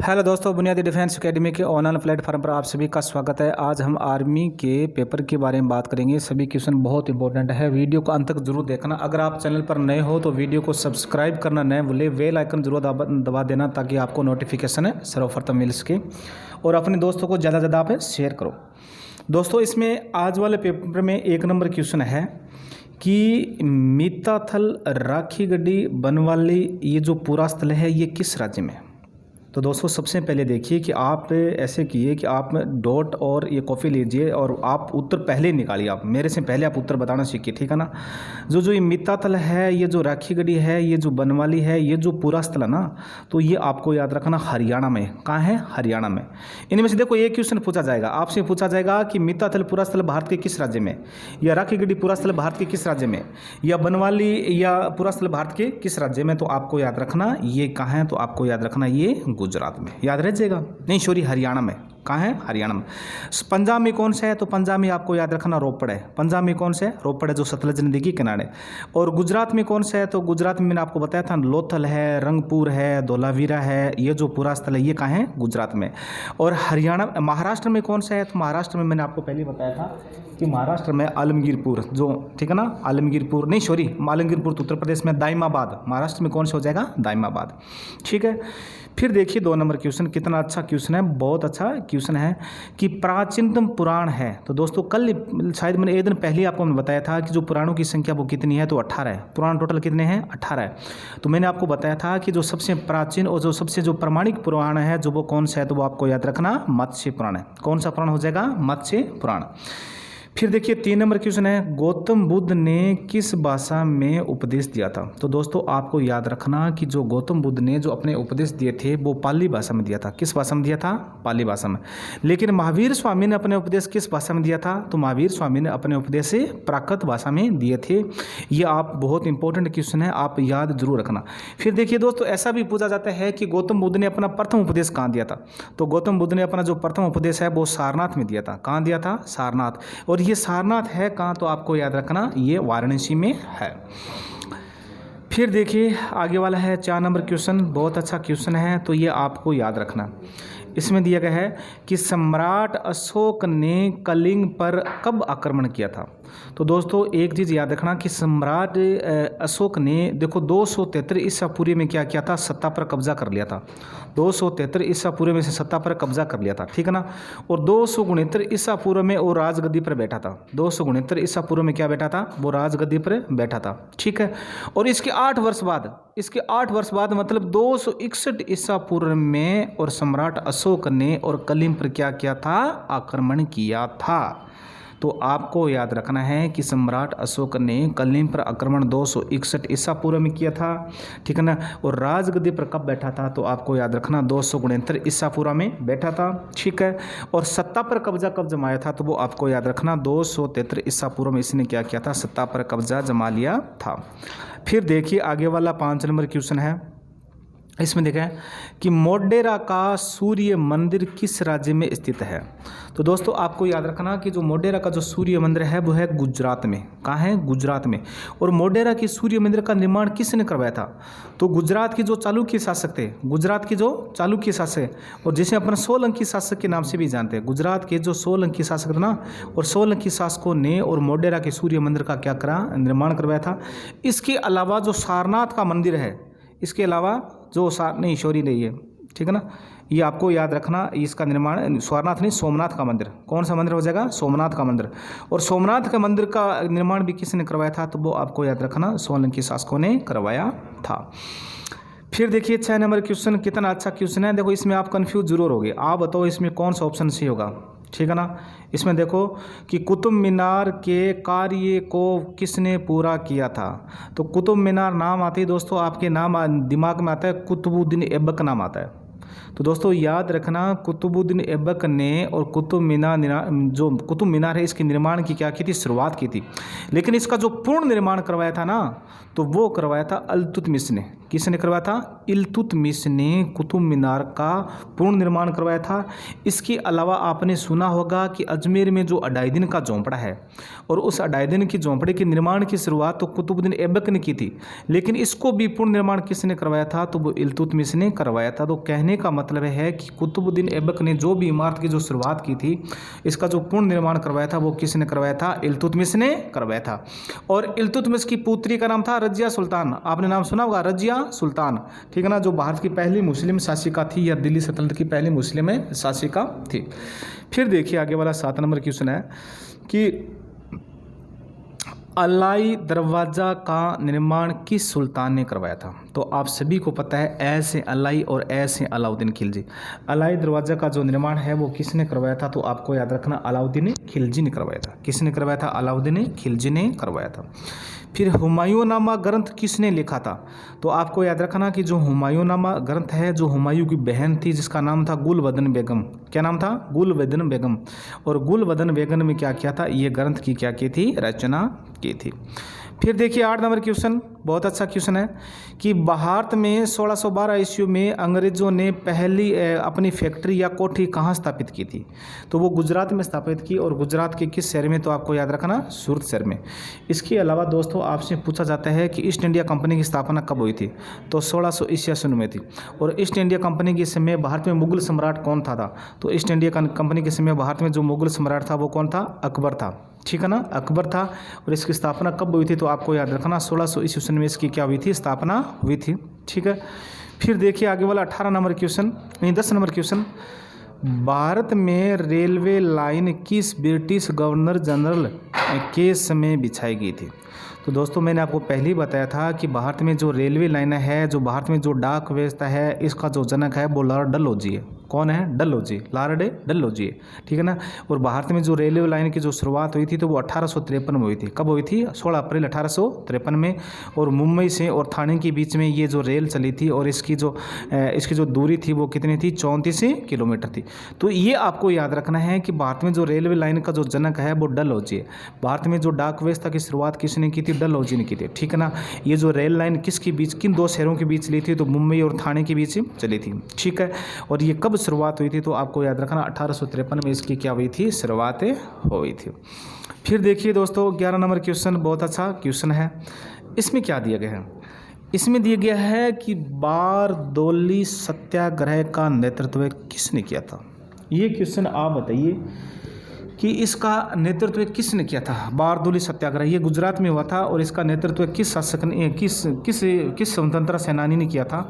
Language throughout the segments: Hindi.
हेलो दोस्तों, बुनियादी डिफेंस एकेडमी के ऑनलाइन प्लेटफॉर्म पर आप सभी का स्वागत है। आज हम आर्मी के पेपर के बारे में बात करेंगे। सभी क्वेश्चन बहुत इंपॉर्टेंट है, वीडियो को अंत तक जरूर देखना। अगर आप चैनल पर नए हो तो वीडियो को सब्सक्राइब करना न भूले, बेल आइकन जरूर दबा देना ताकि आपको नोटिफिकेशन सर्वप्रथम मिल सके और अपने दोस्तों को ज़्यादा से ज़्यादा आप शेयर करो। दोस्तों, इसमें आज वाले पेपर में 1 नंबर क्वेश्चन है कि मीताथल, राखी गढ़ी, बनवाली ये जो पूरा स्थल है ये किस राज्य में है। तो दोस्तों, सबसे पहले देखिए कि आप ऐसे किए कि आप डॉट और ये कॉपी लीजिए और आप उत्तर पहले निकालिए। आप मेरे से पहले आप उत्तर बताना सीखिए, ठीक है ना। जो ये मीताथल है, ये जो राखी गढ़ी है, ये जो बनवाली है, ये जो पूरा स्थल है ना, तो ये आपको याद रखना हरियाणा में। कहाँ है? हरियाणा में। इनमें से देखो एक क्वेश्चन पूछा जाएगा, आपसे पूछा जाएगा कि मीताथल पूरा स्थल भारत के किस राज्य में, या राखी गढ़ी पूरा स्थल भारत के किस राज्य में, या बनवाली या पूरा स्थल भारत के किस राज्य में। तो आपको याद रखना ये कहाँ है, तो आपको याद रखना ये गुजरात में। याद रह जाएगा, नहीं सॉरी, हरियाणा में। कहाँ है? हरियाणा में। पंजाब में कौन सा है, तो पंजाब में आपको याद रखना रोपड़ है। पंजाब में कौन सा है? रोपड़ है, जो सतलज नदी के किनारे। और गुजरात में कौन सा है, तो गुजरात में मैंने आपको बताया था लोथल है, रंगपुर है, धोलावीरा है, ये जो पूरा स्थल है ये कहाँ है? गुजरात में। और हरियाणा, महाराष्ट्र में कौन सा है, तो महाराष्ट्र में मैंने आपको पहले बताया था कि महाराष्ट्र में आलमगीरपुर, जो ठीक है ना, आलमगीरपुर नहीं सॉरी, आलमगीरपुर तो उत्तर प्रदेश में, दाइमाबाद महाराष्ट्र में कौन सा हो जाएगा? दाइमाबाद। ठीक है। फिर देखिए 2 नंबर क्वेश्चन, कितना अच्छा क्वेश्चन है, बहुत अच्छा क्वेश्चन है कि प्राचीनतम पुराण है। तो दोस्तों, कल शायद मैंने 1 दिन पहले आपको बताया था कि जो पुराणों की संख्या वो कितनी है, तो 18 है। पुराण टोटल कितने हैं? 18 है। तो मैंने आपको बताया था कि जो सबसे प्राचीन और जो सबसे जो प्रमाणिक पुराण है जो वो कौन सा है, तो वो आपको याद रखना मत्स्य पुराण है। कौन सा पुराण हो जाएगा? मत्स्य पुराण। फिर देखिए 3 नंबर क्वेश्चन है, गौतम बुद्ध ने किस भाषा में उपदेश दिया था। तो दोस्तों, आपको याद रखना कि जो गौतम बुद्ध ने जो अपने उपदेश दिए थे वो पाली भाषा में दिया था। किस भाषा में दिया था? पाली भाषा में। लेकिन महावीर स्वामी ने अपने उपदेश किस भाषा में दिया था, तो महावीर स्वामी ने अपने उपदेश से प्राकृत भाषा में दिए थे। ये आप बहुत इंपॉर्टेंट क्वेश्चन है, आप याद जरूर रखना। फिर देखिए दोस्तों, ऐसा भी पूछा जाता है कि गौतम बुद्ध ने अपना प्रथम उपदेश कहाँ दिया था। तो गौतम बुद्ध ने अपना जो प्रथम उपदेश है वो सारनाथ में दिया था। कहाँ दिया था? सारनाथ। और ये सारनाथ है कहाँ, तो आपको याद रखना ये वाराणसी में है। फिर देखिए आगे वाला है 4 नंबर क्वेश्चन, बहुत अच्छा क्वेश्चन है, तो ये आपको याद रखना। इसमें दिया गया है कि सम्राट अशोक ने कलिंग पर कब आक्रमण किया था। तो दोस्तों, एक चीज़ याद रखना कि सम्राट अशोक ने देखो 273 ईसा पूर्व में क्या किया था? सत्ता पर कब्जा कर लिया था। 273 ईसा पूर्व में से सत्ता पर कब्जा कर लिया था, ठीक है ना। और 269 ईसा पूर्व में वो राजगद्दी पर बैठा था। 269 ईसा पूर्व में क्या बैठा था? वो राजगद्दी पर बैठा था, ठीक है। और इसके 8 वर्ष बाद मतलब 261 ईसा पूर्व में और सम्राट अशोक ने और कलिंग पर क्या किया था? आक्रमण किया था। तो आपको याद रखना है कि सम्राट अशोक ने कलिंग पर आक्रमण 261 ईसा पूर्व में किया था, ठीक है ना। और राजगद्दी पर कब बैठा था, तो आपको याद रखना 269 ईसा पूर्व में बैठा था, ठीक है। और सत्ता पर कब्जा कब जमाया था, तो वो आपको याद रखना 273 ईसा पूर्व में इसने क्या किया था? सत्ता पर कब्जा जमा लिया था। फिर देखिए आगे वाला 5 नंबर क्वेश्चन है। इसमें देखा है कि मोढेरा का सूर्य मंदिर किस राज्य में स्थित है। तो दोस्तों, आपको याद रखना कि जो मोढेरा का जो सूर्य मंदिर है वो है गुजरात में। कहाँ है? गुजरात में। और मोढेरा की सूर्य मंदिर का निर्माण किसने करवाया था, तो गुजरात के जो चालुक्य शासक थे, गुजरात के जो चालुक्य शासक, और जिसे अपन सोलंकी शासक के नाम से भी जानते हैं, गुजरात के जो सोलंकी शासक थे ना, और सोलंकी शासकों ने और मोढेरा के सूर्य मंदिर का क्या करा? निर्माण करवाया था। इसके अलावा जो सारनाथ का मंदिर है, इसके अलावा जो नहीं सॉरी नहीं है, ठीक है ना, ये आपको याद रखना। इसका निर्माण सारनाथ नहीं, सोमनाथ का मंदिर। कौन सा मंदिर हो जाएगा? सोमनाथ का मंदिर। और सोमनाथ के मंदिर का निर्माण भी किसने करवाया था, तो वो आपको याद रखना सोलंकी शासकों ने करवाया था। फिर देखिए 6 नंबर क्वेश्चन, कितना अच्छा क्वेश्चन है। देखो, इसमें आप कंफ्यूज जरूर होगे। आप बताओ इसमें कौन सा ऑप्शन सही होगा, ठीक है ना। इसमें देखो कि कुतुब मीनार के कार्य को किसने पूरा किया था। तो कुतुब मीनार नाम आते ही दोस्तों आपके नाम दिमाग में आता है, कुतुबुद्दीन ऐबक नाम आता है। तो दोस्तों याद रखना, कुतुबुद्दीन ऐबक ने और कुतुब मीनार है इसके निर्माण की क्या की थी? शुरुआत की थी। लेकिन इसका जो पूर्ण निर्माण करवाया था ना, तो वो करवाया था इल्तुतमिश ने। किसने करवाया था? इल्तुतमिश ने कुतुब मीनार का पूर्ण निर्माण करवाया था। इसके अलावा आपने सुना होगा कि अजमेर में जो अडाईदीन का झोंपड़ा है और उस अडाईदीन की झोंपड़े के निर्माण की शुरुआत तो कुतुबुद्दीन ऐबक ने की थी, लेकिन इसको भी पूर्ण निर्माण किसने करवाया था? तो वो इल्तुतमिश ने करवाया था। तो कहने का मतलब है कि कुतुबुद्दीन ऐबक ने जो भी इमारत की जो शुरुआत की थी, इसका जो पूर्ण निर्माण करवाया था वो किसने करवाया था? इल्तुतमिश ने करवाया था। और इल्तुतमिश की पुत्री का नाम था रजिया सुल्तान। आपने नाम सुना होगा, रजिया सुल्तान, ठीक है ना, जो भारत की पहली मुस्लिम शासिका थी या दिल्ली सल्तनत की पहली मुस्लिम शासिका थी। फिर देखिए आगे वाला 7 नंबर क्वेश्चन है कि अलाई दरवाज़ा का निर्माण किस सुल्तान ने करवाया था? तो आप सभी को पता है, ऐसे अलाई और ऐसे अलाउद्दीन खिलजी। अलाई दरवाज़ा का जो निर्माण है वो किसने करवाया था? तो आपको याद रखना, अलाउद्दीन खिलजी ने करवाया था। किसने करवाया था? अलाउद्दीन खिलजी ने करवाया था। फिर हुमायूंनामा ग्रंथ किसने लिखा था? तो आपको याद रखना कि जो हुमायूंनामा ग्रंथ है, जो हुमायूं की बहन थी जिसका नाम था गुलबदन बेगम। क्या नाम था? गुलबदन बेगम। और गुलबदन बेगम में क्या किया था? ये ग्रंथ की क्या की थी? रचना की थी। फिर देखिए 8 नंबर क्वेश्चन, बहुत अच्छा क्वेश्चन है कि भारत में 1612 ईस्वी में अंग्रेज़ों ने पहली अपनी फैक्ट्री या कोठी कहाँ स्थापित की थी? तो वो गुजरात में स्थापित की। और गुजरात के किस शहर में? तो आपको याद रखना, सूरत शहर में। इसके अलावा दोस्तों आपसे पूछा जाता है कि ईस्ट इंडिया कंपनी की स्थापना कब हुई थी? तो 1681 में थी। और ईस्ट इंडिया कंपनी के समय भारत में मुगल सम्राट कौन था? तो ईस्ट इंडिया कंपनी के समय भारत में जो मुगल सम्राट था वो कौन था? अकबर था, ठीक है ना, अकबर था। और इसकी स्थापना कब हुई थी? तो आपको याद रखना 1621 में इसकी क्या हुई थी? स्थापना हुई थी, ठीक है। फिर देखिए आगे वाला 18 नंबर क्वेश्चन, नहीं 10 नंबर क्वेश्चन, भारत में रेलवे लाइन किस ब्रिटिश गवर्नर जनरल के समय बिछाई गई थी? तो दोस्तों मैंने आपको पहले ही बताया था कि भारत में जो रेलवे लाइन है, जो भारत में जो डाक व्यवस्था है, इसका जो जनक है वो लॉर्ड डलहौजी है। कौन है? डलहौजी, लॉर्ड डलहौजी, ठीक है ना। और भारत में जो रेलवे लाइन की जो शुरुआत हुई थी तो वो 1853 में हुई थी। कब हुई थी? 16 अप्रैल 1853 में। और मुंबई से और थाने के बीच में ये जो रेल चली थी और इसकी जो दूरी थी वो कितनी थी? 34 किलोमीटर थी। तो ये आपको याद रखना है कि भारत में जो रेलवे लाइन का जो जनक है वो डलहौजी है। भारत में जो डाक व्यवस्था की शुरुआत किसने की थी? डलहौजी ने की थी, ठीक है ना। ये जो रेल लाइन किसके बीच, किन दो शहरों के बीच चली थी? तो मुंबई और थाने के बीच चली थी, ठीक है। और ये कब शुरुआत हुई थी? तो आपको याद रखना 1853 में इसकी क्या हुई थी? शुरुआत हुई थी। फिर देखिए दोस्तों 11 नंबर क्वेश्चन, बहुत अच्छा क्वेश्चन है। इसमें क्या दिया गया है? इसमें दिया गया है कि बारदोली सत्याग्रह का नेतृत्व किसने किया था? ये क्वेश्चन आप बताइए कि इसका नेतृत्व किसने किया था? बारदोली सत्याग्रह ये गुजरात में हुआ था और इसका नेतृत्व किस शासक ने, किस स्वतंत्रता सेनानी ने किया था?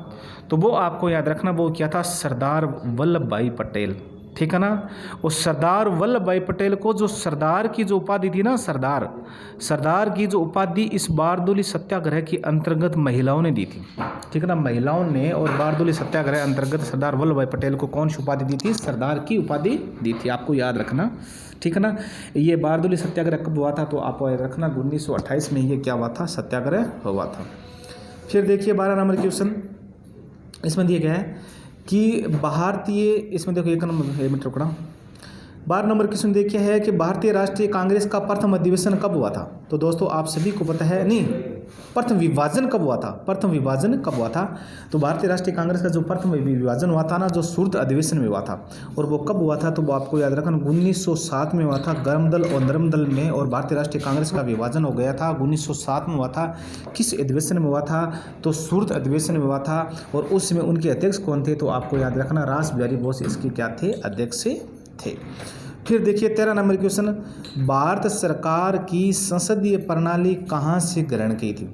तो वो आपको याद रखना, वो किया था सरदार वल्लभ भाई पटेल, ठीक है ना। और सरदार वल्लभ भाई पटेल को जो सरदार की जो उपाधि थी ना, सरदार की जो उपाधि इस बारदोली सत्याग्रह के अंतर्गत महिलाओं ने दी थी, ठीक है ना। महिलाओं ने और बारदोली सत्याग्रह अंतर्गत सरदार वल्लभ भाई पटेल को कौन सी उपाधि दी थी? सरदार की उपाधि दी थी, आपको याद रखना, ठीक है ना। ये बारदोली सत्याग्रह कब हुआ था? तो आपको याद रखना 1928 में ये क्या हुआ था? सत्याग्रह हुआ था। फिर देखिए 12 नंबर क्वेश्चन, इसमें दिया गया है कि भारतीय, इसमें देखो 1 मिनट रुकना, 12 नंबर क्वेश्चन देखिए है कि भारतीय राष्ट्रीय कांग्रेस का प्रथम अधिवेशन कब हुआ था? तो दोस्तों आप सभी को पता है, नहीं, प्रथम विभाजन कब हुआ था? प्रथम विभाजन कब हुआ था? तो भारतीय राष्ट्रीय कांग्रेस का जो प्रथम विभाजन हुआ था ना, जो सूरत अधिवेशन में हुआ था, और वो कब हुआ था? तो वो आपको याद रखना 1907 में हुआ था। गर्म दल और नरम दल में और भारतीय राष्ट्रीय कांग्रेस का विभाजन हो गया था, 1907 में हुआ था। किस अधिवेशन में हुआ था? तो सूरत अधिवेशन में हुआ था। और उस समय उनके अध्यक्ष कौन थे? तो आपको याद रखना रास बिहारी बोस इसके क्या थे? अध्यक्ष थे। फिर देखिए 13 नंबर क्वेश्चन, भारत सरकार की संसदीय प्रणाली कहाँ से ग्रहण की थी?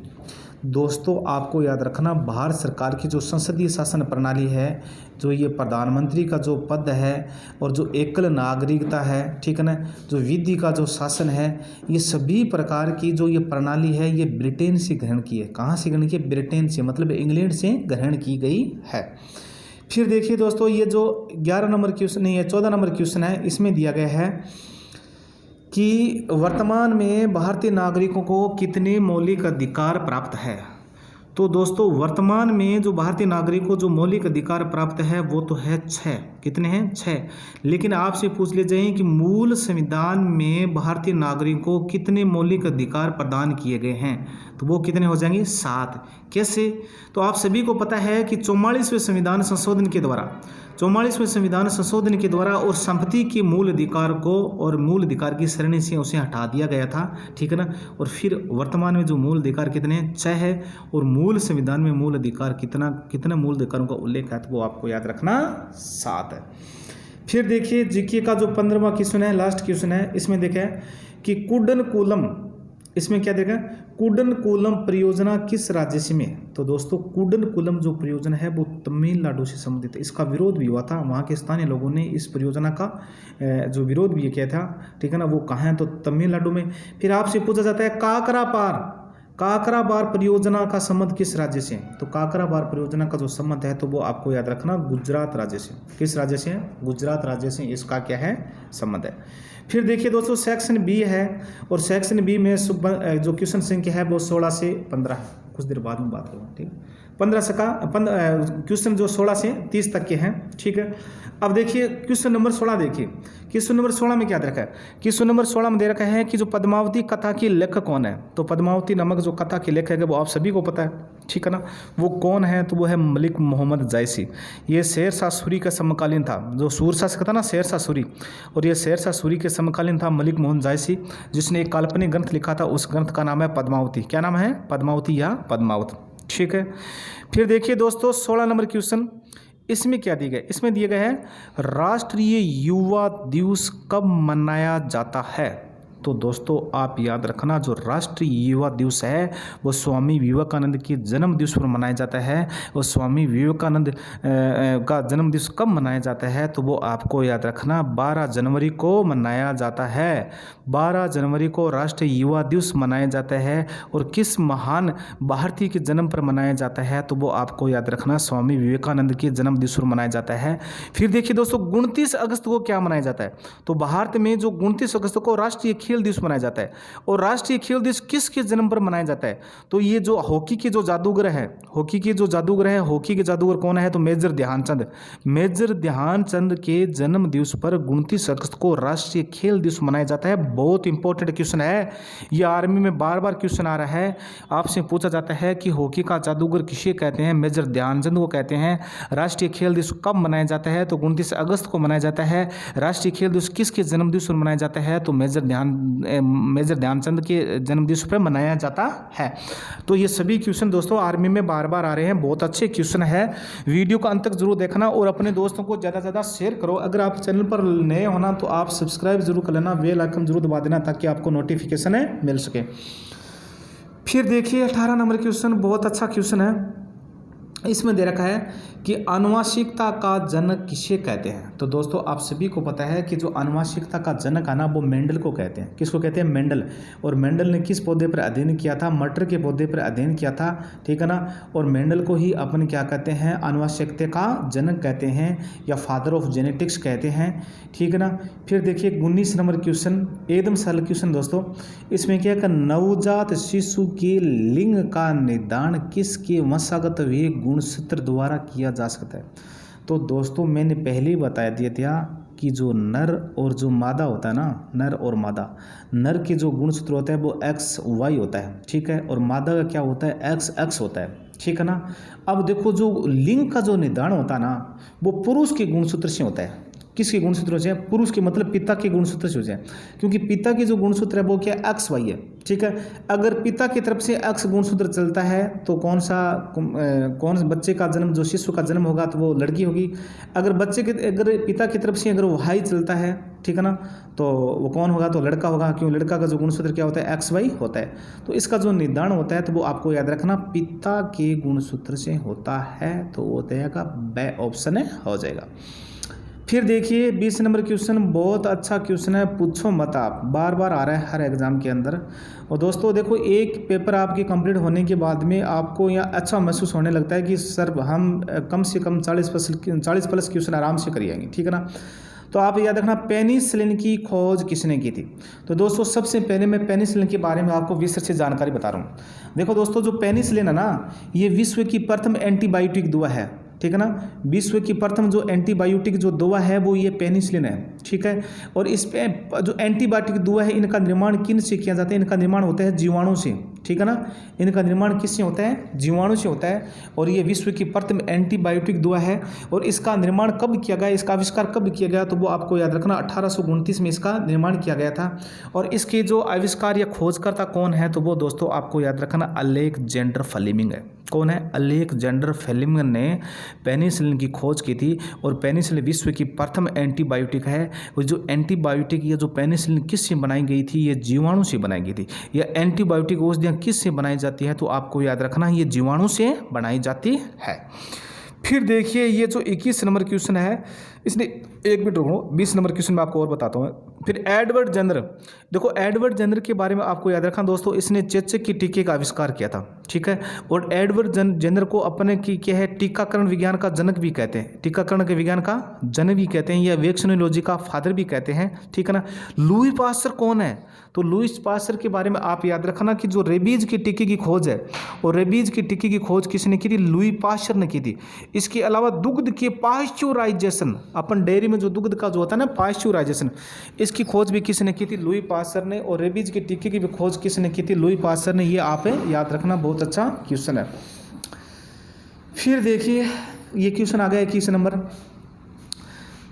दोस्तों आपको याद रखना, भारत सरकार की जो संसदीय शासन प्रणाली है, जो ये प्रधानमंत्री का जो पद है और जो एकल नागरिकता है, ठीक है ना, जो विधि का जो शासन है, ये सभी प्रकार की जो ये प्रणाली है ये ब्रिटेन से ग्रहण की है। कहाँ से ग्रहण की है? ब्रिटेन से, मतलब इंग्लैंड से ग्रहण की गई है। फिर देखिए दोस्तों ये जो 11 नंबर क्वेश्चन नहीं है, 14 नंबर क्वेश्चन है, इसमें दिया गया है कि वर्तमान में भारतीय नागरिकों को कितने मौलिक अधिकार प्राप्त है? तो दोस्तों वर्तमान में जो भारतीय नागरिक को जो मौलिक अधिकार प्राप्त है वो तो है 6। कितने हैं? 6। लेकिन आपसे पूछ ले जाए कि मूल संविधान में भारतीय नागरिकों को कितने मौलिक अधिकार प्रदान किए गए हैं, तो वो कितने हो जाएंगे? 7। कैसे? तो आप सभी को पता है कि 44वें संविधान संशोधन के द्वारा 44वें संविधान संशोधन के द्वारा और संपत्ति के मूल अधिकार को और मूल अधिकार की श्रेणी से उसे हटा दिया गया था, ठीक है ना। और फिर वर्तमान में जो मूल अधिकार कितने हैं? 6 है। और मूल संविधान में मूल अधिकार कितना मूल अधिकारों का उल्लेख है, तो वो आपको याद रखना 7 है। फिर देखिए जीके का जो 15वां क्वेश्चन है, लास्ट क्वेश्चन है, इसमें देखा है कि कुडनकुलम, इसमें क्या देखा? कुडनकुलम परियोजना किस राज्य से में? तो दोस्तों कुडनकुलम जो परियोजना है वो तमिलनाडु से संबंधित है। इसका विरोध भी हुआ था, वहाँ के स्थानीय लोगों ने इस परियोजना का जो विरोध भी किया था, ठीक है ना। वो कहाँ है? तो तमिलनाडु में। फिर आपसे पूछा जाता है काकराबार परियोजना का संबंध किस राज्य से? तो काकराबार परियोजना का जो संबंध है तो वो आपको याद रखना गुजरात राज्य से। किस राज्य से? गुजरात राज्य से इसका क्या है? संबंध है। फिर देखिए दोस्तों सेक्शन बी है, और सेक्शन बी में जो क्वेश्चन संख्या है वो 16 से 15 है। कुछ देर बाद में बात करूँगा, ठीक है। 15 से का क्वेश्चन जो 16 से 30 तक के हैं, ठीक है। अब देखिए क्वेश्चन नंबर 16 देखिए। क्वेश्चन नंबर 16 में क्या दे रखा है? क्वेश्चन नंबर 16 में दे रखा है कि जो पद्मावती कथा की लेखक कौन है? तो पद्मावती नामक जो कथा की लेखक है वो आप सभी को पता है, ठीक है ना। वो कौन है? तो वो है मलिक मोहम्मद जायसी। ये शेरशाह सूरी का समकालीन था, जो सूरशासक था ना शेरशाह सूरी, और ये शेरशाह सूरी के समकालीन था मलिक मोहम्मद जायसी, जिसने एक काल्पनिक ग्रंथ लिखा था। उस ग्रंथ का नाम है पद्मावती। क्या नाम है? पद्मावती या पद्मावत, ठीक है। फिर देखिए दोस्तों 16 नंबर क्वेश्चन, इसमें क्या दिए गए? इसमें दिए गए हैं राष्ट्रीय युवा दिवस कब मनाया जाता है? तो दोस्तों आप याद रखना जो राष्ट्रीय युवा दिवस है वो स्वामी विवेकानंद के जन्म दिवस पर मनाया जाता है। और स्वामी विवेकानंद का जन्म दिवस कब मनाया जाता है? तो वो आपको याद रखना 12 जनवरी को मनाया जाता है। 12 जनवरी को राष्ट्रीय युवा दिवस मनाया जाता है। और किस महान भारतीय के जन्म पर मनाया जाता है? तो वो आपको याद रखना स्वामी विवेकानंद के जन्म दिवस पर मनाया जाता है। फिर देखिए दोस्तों 29 अगस्त को क्या मनाया जाता है? तो भारत में जो 29 अगस्त को राष्ट्रीय खेल दिवस मनाया जाता है। और राष्ट्रीय खेल दिवस किसके जन्म पर मनाया जाता है? तो ये जो हॉकी के जो जादूगर है, हॉकी के जादूगर कौन है? तो मेजर ध्यानचंद। मेजर ध्यानचंद के जन्म दिवस पर 29 अगस्त को राष्ट्रीय खेल दिवस मनाया जाता है। बहुत इंपॉर्टेंट क्वेश्चन है, ये आर्मी में बार बार क्वेश्चन आ रहा है। आपसे पूछा जाता है कि हॉकी का जादूगर किसे कहते हैं? मेजर ध्यानचंद को कहते हैं। राष्ट्रीय खेल दिवस कब मनाया जाता है? तो 29 अगस्त को मनाया जाता है। राष्ट्रीय खेल दिवस किसके जन्म दिवस पर मनाया जाता है? तो मेजर ध्यानचंद के जन्म दिवस पर मनाया जाता है। तो ये सभी क्वेश्चन दोस्तों आर्मी में बार बार आ रहे हैं, बहुत अच्छे क्वेश्चन है। वीडियो को अंत तक जरूर देखना और अपने दोस्तों को ज़्यादा से ज़्यादा शेयर करो। अगर आप चैनल पर नए होना तो आप सब्सक्राइब जरूर कर लेना, बेल आइकन जरूर दबा देना ताकि आपको नोटिफिकेशन मिल सके। फिर देखिए 18 नंबर क्वेश्चन, बहुत अच्छा क्वेश्चन है। इसमें दे रखा है कि आनुवंशिकता का जनक किसे कहते हैं? तो दोस्तों आप सभी को पता है कि जो आनुवंशिकता का जनक है ना वो मेंडल को कहते हैं। किसको कहते हैं? मेंडल। और मेंडल ने किस पौधे पर अध्ययन किया था? मटर के पौधे पर अध्ययन किया था, ठीक है ना। और मेंडल को ही अपन क्या कहते हैं? आनुवंशिकता का जनक कहते हैं या फादर ऑफ जेनेटिक्स कहते हैं, ठीक है ना। फिर देखिए 19 नंबर क्वेश्चन, एकदम सरल क्वेश्चन दोस्तों। इसमें क्या है? नवजात शिशु के लिंग का निर्धारण किसके वंशागत वे गुणसूत्र द्वारा किया जा सकता है? तो दोस्तों मैंने पहले ही बता दिया था कि जो नर और जो मादा होता है ना, नर और मादा, नर के जो गुणसूत्र होता है वो XY होता है, ठीक है। और मादा का क्या होता है? XX होता है, ठीक है ना। अब देखो जो लिंग का जो निर्धारण होता है ना वो पुरुष के गुणसूत्र से होता है। किसके गुणसूत्र हो जाए? पुरुष के, मतलब पिता के गुणसूत्र से हो जाए, क्योंकि पिता के जो गुणसूत्र है वो क्या? XY है, ठीक है। अगर पिता की तरफ से X गुणसूत्र चलता है तो कौन बच्चे का जन्म, जो शिशु का जन्म होगा तो वो लड़की होगी। अगर पिता की तरफ से अगर Y चलता है, ठीक है ना, तो वो कौन होगा? तो लड़का होगा, क्यों? लड़का का जो गुणसूत्र क्या होता है? XY होता है। तो इसका जो निर्धारण होता है तो वो आपको याद रखना पिता के गुणसूत्र से होता है। तो वो देगा B ऑप्शन हो जाएगा। फिर देखिए 20 नंबर क्वेश्चन, बहुत अच्छा क्वेश्चन है, पूछो मत आप, बार बार आ रहा है हर एग्जाम के अंदर। और दोस्तों देखो एक पेपर आपके कंप्लीट होने के बाद में आपको यहाँ अच्छा महसूस होने लगता है कि सर हम कम से कम 40 प्लस क्वेश्चन आराम से कर आएंगे, ठीक है ना। तो आप याद रखना पेनिसिलिन की खोज किसने की थी। तो दोस्तों सबसे पहले मैं पेनिसिलिन के बारे में आपको विस्तार से जानकारी बता रहा हूँ। देखो दोस्तों, जो पेनिसिलिन है ना, ये विश्व की प्रथम एंटीबायोटिक दवा है, ठीक है ना। विश्व की प्रथम जो एंटीबायोटिक जो दवा है वो ये पेनिसिलिन है, ठीक है। और इस पे जो एंटीबायोटिक दवा है इनका निर्माण किन से किया जाता है? इनका निर्माण होता है जीवाणु से, ठीक है ना। इनका निर्माण किससे होता है? जीवाणु से होता है। और ये विश्व की प्रथम एंटीबायोटिक दवा है। और इसका निर्माण कब किया गया, इसका आविष्कार कब किया गया? तो वो आपको याद रखना 1829 में इसका निर्माण किया गया था। और इसके जो आविष्कार या खोजकर्ता कौन है? तो वो दोस्तों आपको याद रखना अलेक्जेंडर फ्लेमिंग है। कौन है? अलेक्जेंडर फ्लेमिंग ने पेनिसिलिन की खोज की थी। और पेनिसिलिन विश्व की प्रथम एंटीबायोटिक है। और जो एंटीबायोटिक ये जो पेनिसिलिन किससे बनाई गई थी? ये जीवाणु से बनाई गई थी। यह एंटीबायोटिक औषधियाँ किससे बनाई जाती है? तो आपको याद रखना ये जीवाणु से बनाई जाती है। फिर देखिए ये जो 21 नंबर क्वेश्चन है, इसने 1 मिनट रुको, 20 नंबर क्वेश्चन मैं आपको और बताता हूँ। फिर एडवर्ड जेनर, देखो एडवर्ड जेनर के बारे में आपको याद रखना दोस्तों, इसने चेचक की टीके का आविष्कार किया था, ठीक है। और एडवर्ड जेनर को अपने की क्या है, टीकाकरण विज्ञान का जनक भी कहते हैं, टीकाकरण के विज्ञान का जनक भी कहते हैं, या वैक्सीनोलॉजी का फादर भी कहते हैं, ठीक है ना। लुई पास्चर कौन है? तो लुई पास्चर के बारे में आप याद रखना कि जो रेबीज की टीके की खोज है, और रेबीज की टीके की खोज किसने की थी? लुई पास्चर ने की थी। इसके अलावा दुग्ध के पाश्चुराइजेशन, अपन डेयरी में जो दुग्ध का जो होता है ना पाश्चुराइजेशन, इसकी खोज भी किसने की थी? लुई पास्चर ने। और रेबीज के टीके की भी खोज किसने की थी? लुई पास्चर ने। ये आप याद रखना, बहुत अच्छा क्वेश्चन है। फिर देखिए ये क्वेश्चन आ गया 21 नंबर।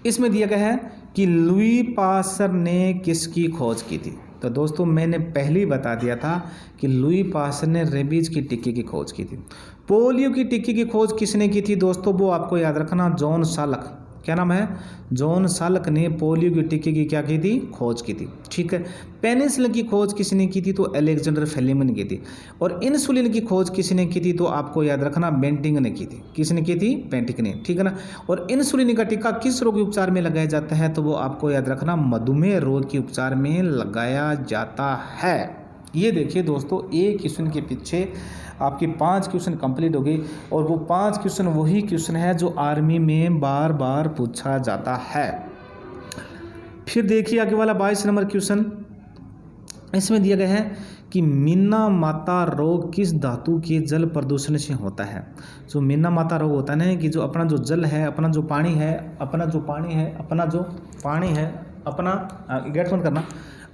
इसमें दिया गया है कि लुई पास्चर ने किसकी खोज की थी? तो दोस्तों मैंने पहले ही बता दिया था कि लुई पास्चर ने रेबीज की टीके की खोज की थी। पोलियो की टीके की खोज किसने की थी दोस्तों? वो आपको याद रखना जॉन साल्क। क्या नाम है? जॉन साल्क ने पोलियो की टीके की क्या की थी? खोज की थी, ठीक है। पेनिसिलिन की खोज किसने की थी? तो अलेक्जेंडर फ्लेमिंग की थी। और इंसुलिन की खोज किसने की थी? तो आपको याद रखना बेंटिंग ने की थी। किसने की थी? बेंटिंग ने, ठीक है ना। और इंसुलिन का टीका किस रोग के उपचार में लगाया जाता है? तो वो आपको याद रखना मधुमेह रोग के उपचार में लगाया जाता है। ये देखिए दोस्तों, एक क्वेश्चन के पीछे आपके 5 क्वेश्चन कंप्लीट हो गए। और वो 5 क्वेश्चन वही क्वेश्चन है जो आर्मी में बार बार पूछा जाता है। फिर देखिए आगे वाला 22 नंबर क्वेश्चन, इसमें दिया गया है कि मीना माता रोग किस धातु के जल प्रदूषण से होता है? जो मीना माता रोग होता है ना, कि जो अपना जो जल है, अपना जो पानी है, गेट बंद करना,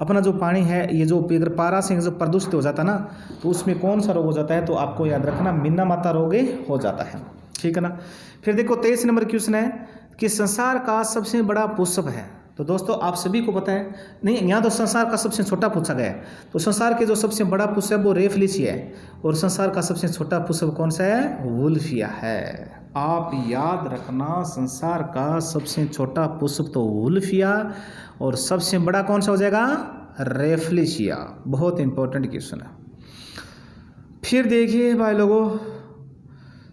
अपना जो पानी है, ये जो अगर पारा से जो प्रदूषित हो जाता है ना, तो उसमें कौन सा रोग हो जाता है? तो आपको याद रखना मीना माता रोग हो जाता है, ठीक है ना। फिर देखो 23 नंबर क्वेश्चन है कि संसार का सबसे बड़ा पुष्प है। तो दोस्तों आप सभी को पता है, नहीं यहाँ तो संसार का सबसे छोटा पूछा गया है। तो संसार के जो सबसे बड़ा पुष्प है वो रेफलिसिया है। और संसार का सबसे छोटा पुष्प कौन सा है? वुल्फिया है। आप याद रखना, संसार का सबसे छोटा पुष्प तो वुल्फिया, और सबसे बड़ा कौन सा हो जाएगा? रेफलिसिया। बहुत इंपॉर्टेंट क्वेश्चन है। फिर देखिए भाई लोगों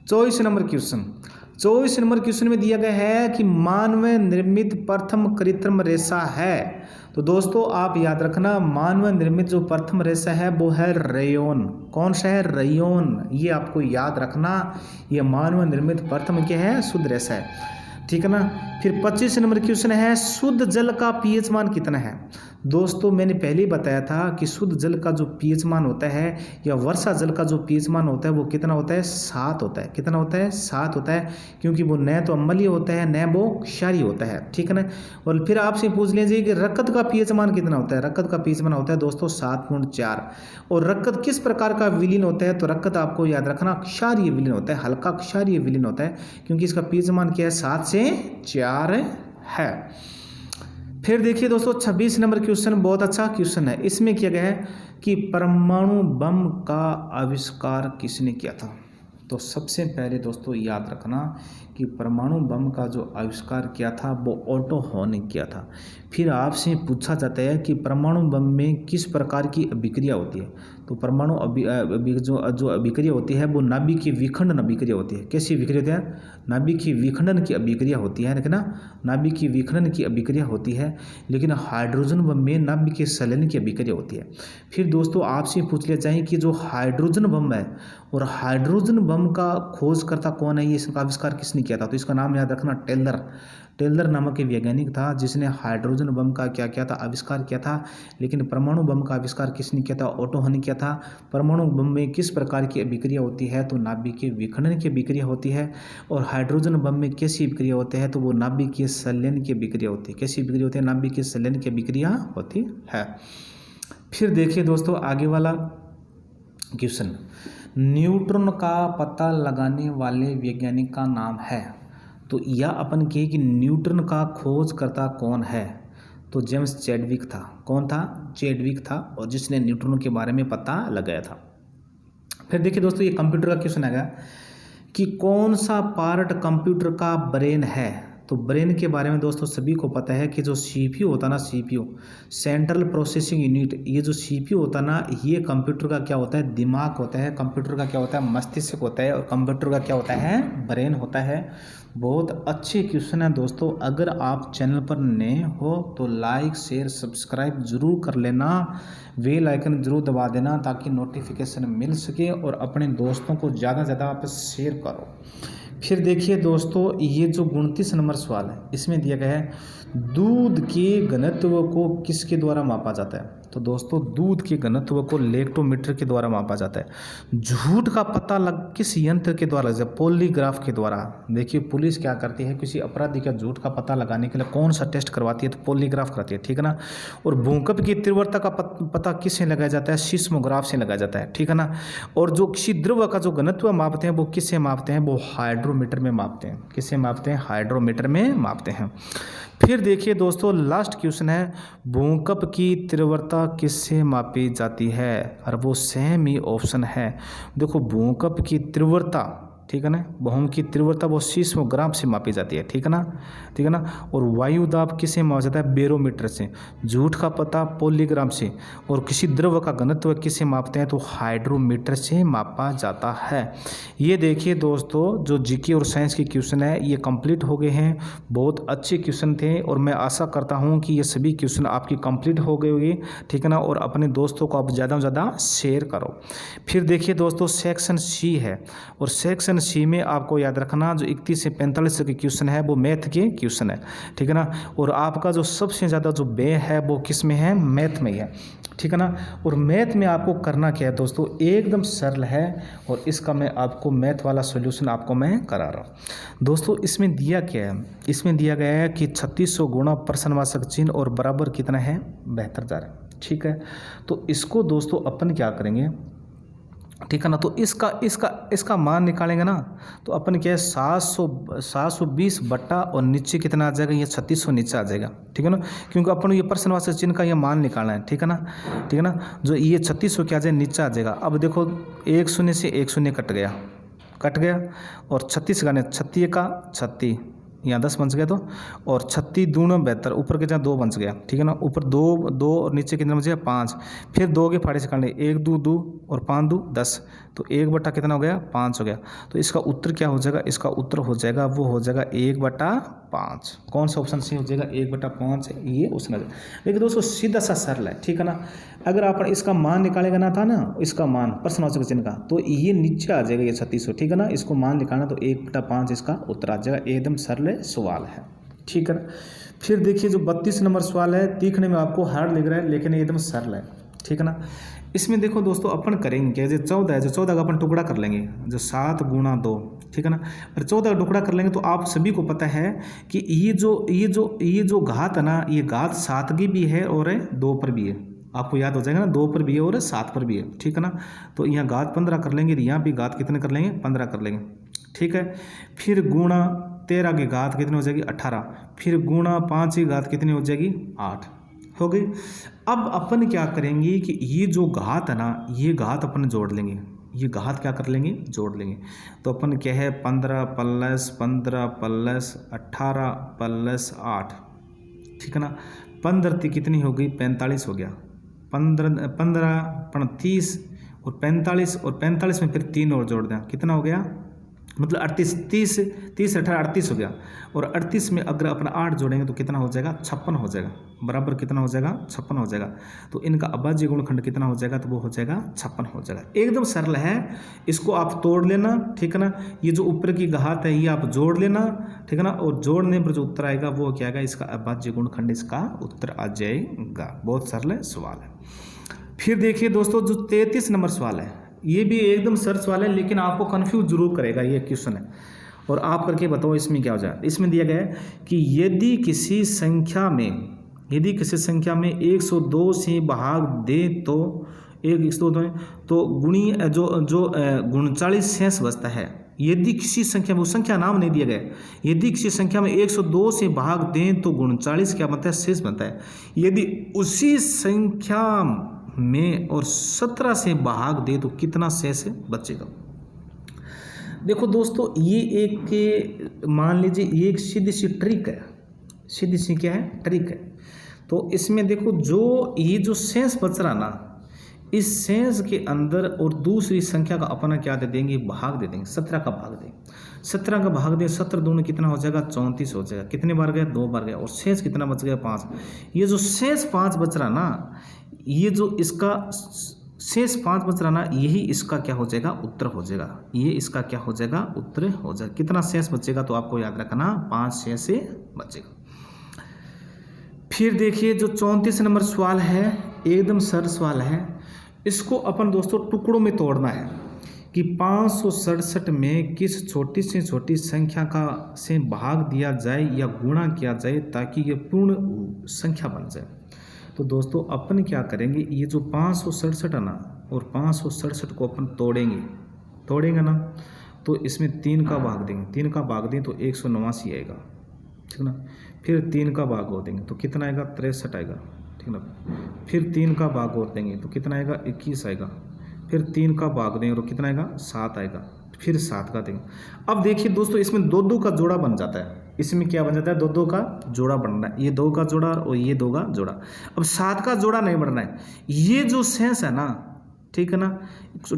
24 नंबर क्वेश्चन में दिया गया है कि मानव निर्मित प्रथम कृत्रिम रेशा है। तो दोस्तों आप याद रखना, मानव निर्मित जो प्रथम रेशा है वो है रेयोन। कौन सा है? रेयोन। ये आपको याद रखना, ये मानव निर्मित प्रथम क्या है? शुद्ध रेशा है, ठीक है ना। फिर 25 नंबर क्वेश्चन है, शुद्ध जल का पीएच मान कितना है? दोस्तों मैंने पहले ही बताया था कि शुद्ध जल का जो पीएच मान होता है, या वर्षा जल का जो पीएच मान होता है, वो कितना होता है? 7 होता है। कितना होता है? 7 होता है, क्योंकि वो न तो अम्लीय होता है न वो क्षारीय होता है, ठीक है ना। और फिर आपसे पूछ लीजिए कि रक्त का पीएच मान कितना होता है? रक्त का पीएच मान होता है दोस्तों 7.4। और रक्त किस प्रकार का विलीन होता है? तो रक्त आपको याद रखना क्षारीय विलीन होता है, हल्का क्षारीय विलीन होता है, क्योंकि इसका पीएच मान क्या है? 7 से 4 है। फिर देखिए दोस्तों 26 नंबर क्वेश्चन बहुत अच्छा क्वेश्चन है। इसमें किया गया है कि परमाणु बम का आविष्कार किसने किया था? तो सबसे पहले दोस्तों याद रखना कि परमाणु बम का जो आविष्कार किया था वो ओटो हॉन ने किया था। फिर आपसे पूछा जाता है कि परमाणु बम में किस प्रकार की अभिक्रिया होती है? तो परमाणु जो अभिक्रिया होती है वो नाभिकीय विखंडन अभिक्रिया होती है। कैसी अभिक्रिया होती है? नाभिकीय विखंडन की अभिक्रिया होती है, लेकिन नाभिकीय विखंडन की अभिक्रिया होती है। लेकिन हाइड्रोजन बम में नाभिकीय संलयन की अभिक्रिया होती है। फिर दोस्तों आपसे पूछ लिया जाए कि जो हाइड्रोजन बम है, और हाइड्रोजन बम का खोजकर्ता कौन है? ये इसका आविष्कार किसने किया किया था? तो इसका नाम याद रखना, टेलर। टेलर नामक एक वैज्ञानिक था जिसने हाइड्रोजन बम का क्या किया था? आविष्कार किया था। लेकिन परमाणु बम का आविष्कार किसने किया था? ओटो हन किया था। परमाणु बम में किस प्रकार की अभिक्रिया होती है? तो नाभिकीय विखंडन की अभिक्रिया होती है। और हाइड्रोजन बम में कैसी अभिक्रिया होती है? तो वो नाभिकीय संलयन की अभिक्रिया होती है। कैसी अभिक्रिया होती है? नाभिकीय संलयन की अभिक्रिया होती है। फिर देखिए दोस्तों आगे वाला क्वेश्चन, न्यूट्रॉन का पता लगाने वाले वैज्ञानिक का नाम है। तो यह अपन कहे कि न्यूट्रॉन का खोजकर्ता कौन है? तो जेम्स चैडविक था। कौन था? चैडविक था, और जिसने न्यूट्रॉन के बारे में पता लगाया था। फिर देखिए दोस्तों ये कंप्यूटर का क्वेश्चन आएगा कि कौन सा पार्ट कंप्यूटर का ब्रेन है? तो ब्रेन के बारे में दोस्तों सभी को पता है कि जो सीपीयू होता है ना, सीपीयू सेंट्रल प्रोसेसिंग यूनिट, ये जो सीपीयू होता है ना, ये कंप्यूटर का क्या होता है? दिमाग होता है। कंप्यूटर का क्या होता है? मस्तिष्क होता है। और कंप्यूटर का क्या होता है? ब्रेन होता है। बहुत अच्छे क्वेश्चन है दोस्तों। अगर आप चैनल पर नए हो तो लाइक शेयर सब्सक्राइब जरूर कर लेना, बेल आइकन जरूर दबा देना ताकि नोटिफिकेशन मिल सके, और अपने दोस्तों को ज़्यादा से ज़्यादा आप शेयर करो। फिर देखिए दोस्तों ये जो 29 नंबर सवाल है, इसमें दिया गया है दूध के घनत्व को किसके द्वारा मापा जाता है? तो दोस्तों दूध के घनत्व को लेक्टोमीटर के द्वारा मापा जाता है। झूठ का पता किस यंत्र के द्वारा? जब पॉलीग्राफ के द्वारा। देखिए पुलिस क्या करती है, किसी अपराधी का झूठ का पता लगाने के लिए कौन सा टेस्ट करवाती है? तो पॉलीग्राफ करती है, ठीक है ना। और भूकंप की तीव्रता का पता किससे लगाया जाता है? सिस्मोग्राफ से लगाया जाता है, ठीक है ना। और जो किसी द्रव का जो घनत्व मापते हैं वो किससे मापते हैं? वो हाइड्रोमीटर में मापते हैं। किससे मापते हैं? हाइड्रोमीटर में मापते हैं। फिर देखिए दोस्तों लास्ट क्वेश्चन है, भूकंप की तीव्रता किससे मापी जाती है? और वो सेम ही ऑप्शन है। देखो भूकंप की तीव्रता, ठीक है ना, भूकंप की तीव्रता वो सिस्मोग्राफ से मापी जाती है, ठीक है ना, ठीक है ना। और वायु दाब किससे मापा जाता है? बैरोमीटर से। झूठ का पता पॉलीग्राफ से। और किसी द्रव का घनत्व किससे मापते हैं? तो हाइड्रोमीटर से मापा जाता है। ये देखिए दोस्तों जो जीके और साइंस के क्वेश्चन है ये कंप्लीट हो गए हैं। बहुत अच्छे क्वेश्चन थे, और मैं आशा करता हूँ कि ये सभी क्वेश्चन आपकी कंप्लीट हो गए होंगे, ठीक है ना। और अपने दोस्तों को आप ज़्यादा से ज़्यादा शेयर करो। फिर देखिए दोस्तों सेक्शन सी है, और सेक्शन सी में आपको याद रखना जो 31 से 45 के क्वेश्चन है वो मैथ के क्वेश्चन है, ठीक है ना। और आपका जो सबसे ज़्यादा जो व्यय है वो किस में है? मैथ में है, ठीक है ना। और मैथ में आपको करना क्या है दोस्तों? एकदम सरल है, और इसका मैं आपको मैथ वाला सॉल्यूशन आपको मैं करा रहा हूँ दोस्तों। इसमें दिया क्या है? इसमें दिया गया है कि 3600 गुणा प्रश्नवाचक चिन्ह और बराबर कितना है? 72,000, ठीक है। तो इसको दोस्तों अपन क्या करेंगे, ठीक है ना। तो इसका मान निकालेंगे ना, तो अपन क्या है 720 बट्टा और नीचे कितना आ जाएगा? ये 3600 नीचे आ जाएगा, ठीक है ना। क्योंकि अपन ये प्रश्नवाचक चिन्ह का ये मान निकालना है, ठीक है ना, ठीक है ना। जो ये 3600 क्या आ जाए? नीचे आ जाएगा। अब देखो 1 शून्य से 1 शून्य कट गया, और 36 का 36 का 36 यहाँ 10 बच गया। तो और 36 दूना 72, ऊपर के जहाँ 2 बच गया, ठीक है ना। ऊपर 2 और नीचे कितना बच गया? 5। फिर 2 के फाड़े से काटने, 1 2 2 और 5 2 10, तो 1 बटा कितना हो गया? 5 हो गया। तो इसका उत्तर क्या हो जाएगा? इसका उत्तर हो जाएगा वो हो जाएगा 1/5। कौन सा ऑप्शन सी हो जाएगा? 1/5 है ये ऑप्शन। लेकिन दोस्तों सीधा सा सरल है, ठीक है ना। अगर आप इसका मान निकालेगा ना था ना, इसका मान प्रश्नवाचक चिन्ह का, तो ये नीचे आ जाएगा ये 3600, ठीक है ना। इसको मान निकालना तो 1/5 इसका उत्तर आ जाएगा। एकदम सरल सवाल है, ठीक है ना। फिर देखिए जो 32 नंबर सवाल है, दिखने में आपको हार्ड लग रहा है लेकिन एकदम सरल है, ठीक है ना। इसमें देखो दोस्तों अपन करेंगे क्या, जो 14 है, जो 14 का अपन टुकड़ा कर लेंगे, जो 7 गुणा 2, ठीक है ना। और 14 का टुकड़ा कर लेंगे तो आप सभी को पता है कि ये जो घात है ना, ये घात 7 की भी है और 2 पर भी है। आपको याद हो जाएगा ना, 2 पर भी है और 7 पर भी है, ठीक है ना। तो यहाँ घात 15 कर लेंगे, यहाँ भी घात कितने कर लेंगे? 15 कर लेंगे, ठीक है। फिर गुणा 13 की घात कितनी हो जाएगी? 18। फिर गुणा 5 की घात कितनी हो जाएगी? 8 हो गई। अब अपन क्या करेंगे कि ये जो घात है ना, ये घात अपन जोड़ लेंगे। ये घात क्या कर लेंगे? जोड़ लेंगे। तो अपन क्या है 15 प्लस 15 प्लस 18 प्लस 8, ठीक है ना। 15 कितनी हो गई? 45 हो गया। 15 30 और 45, और 45 में फिर 3 और जोड़ दें, कितना हो गया? मतलब 38, 30 30 18 38 हो गया। और 38 में अगर अपना 8 जोड़ेंगे तो कितना हो जाएगा, 56 हो जाएगा। बराबर कितना हो जाएगा, 56 हो जाएगा। तो इनका अभाज्य गुणनखंड कितना हो जाएगा, तो वो हो जाएगा 56 हो जाएगा। एकदम सरल है, इसको आप तोड़ लेना, ठीक है ना। ये जो ऊपर की घात है ये आप जोड़ लेना, ठीक है ना। और जोड़ने पर जो उत्तर आएगा वो क्या आएगा, इसका अभाज्य गुणनखंड इसका उत्तर आ जाएगा। बहुत सरल सवाल है। फिर देखिए दोस्तों, जो 33 नंबर सवाल है, ये भी एकदम सरल सवाल है, लेकिन आपको कंफ्यूज जरूर करेगा ये क्वेश्चन है। और आप करके बताओ इसमें क्या हो जाए। इसमें दिया गया है कि यदि किसी संख्या में 102 से भाग दे तो 102 तो गुणी जो 39 शेष बचता है। यदि किसी संख्या में, वो संख्या नाम नहीं दिया गया, यदि किसी संख्या में 102 से भाग दें तो 39 क्या बनता है, शेष बनता है। यदि उसी संख्या में और 17 से भाग दे तो कितना शेष बचेगा। देखो दोस्तों, ये एक मान लीजिए ये एक सीधी सी ट्रिक है, सीधी सी क्या है, ट्रिक है। तो इसमें देखो, जो ये जो शेष बच रहा ना, इस शेष के अंदर और दूसरी संख्या का अपना क्या दे देंगे, भाग दे देंगे। 17 का भाग दें, 17 का भाग दें, 17 दूनी कितना हो जाएगा, 34 हो जाएगा। कितने बार गया, 2 बार गया। और शेष कितना बच गया, 5। ये जो शेष 5 बच रहा ना, ये जो इसका शेष 5 बच रहा ना, यही इसका क्या हो जाएगा, उत्तर हो जाएगा। ये इसका क्या हो जाएगा, उत्तर हो जाएगा। कितना शेष बचेगा, तो आपको याद रखना 5 शेष से बचेगा। फिर देखिए, जो 34 नंबर सवाल है, एकदम सरल सवाल है। इसको अपन दोस्तों टुकड़ों में तोड़ना है कि 567 में किस छोटी से छोटी संख्या का से भाग दिया जाए या गुणा किया जाए ताकि ये पूर्ण संख्या बन जाए। तो दोस्तों अपन क्या करेंगे, ये जो 567 है ना, और 567 को अपन तोड़ेंगे ना, तो इसमें 3 का भाग देंगे। 3 का भाग दें तो 189 आएगा, ठीक ना। फिर 3 का भाग और देंगे तो कितना आएगा, 63 आएगा, ठीक ना। फिर 3 का भाग और देंगे तो कितना आएगा, 21 आएगा। फिर 3 का भाग देंगे तो कितना आएगा, 7 आएगा। फिर 7 का देंगे। अब देखिए दोस्तों, इसमें 2 का जोड़ा बन जाता है। इसमें क्या बन जाता है, 2 का जोड़ा बनना है। ये 2 का जोड़ा और ये 2 का जोड़ा। अब 7 का जोड़ा नहीं बनना है। ये जो शेष है ना, ठीक है ना,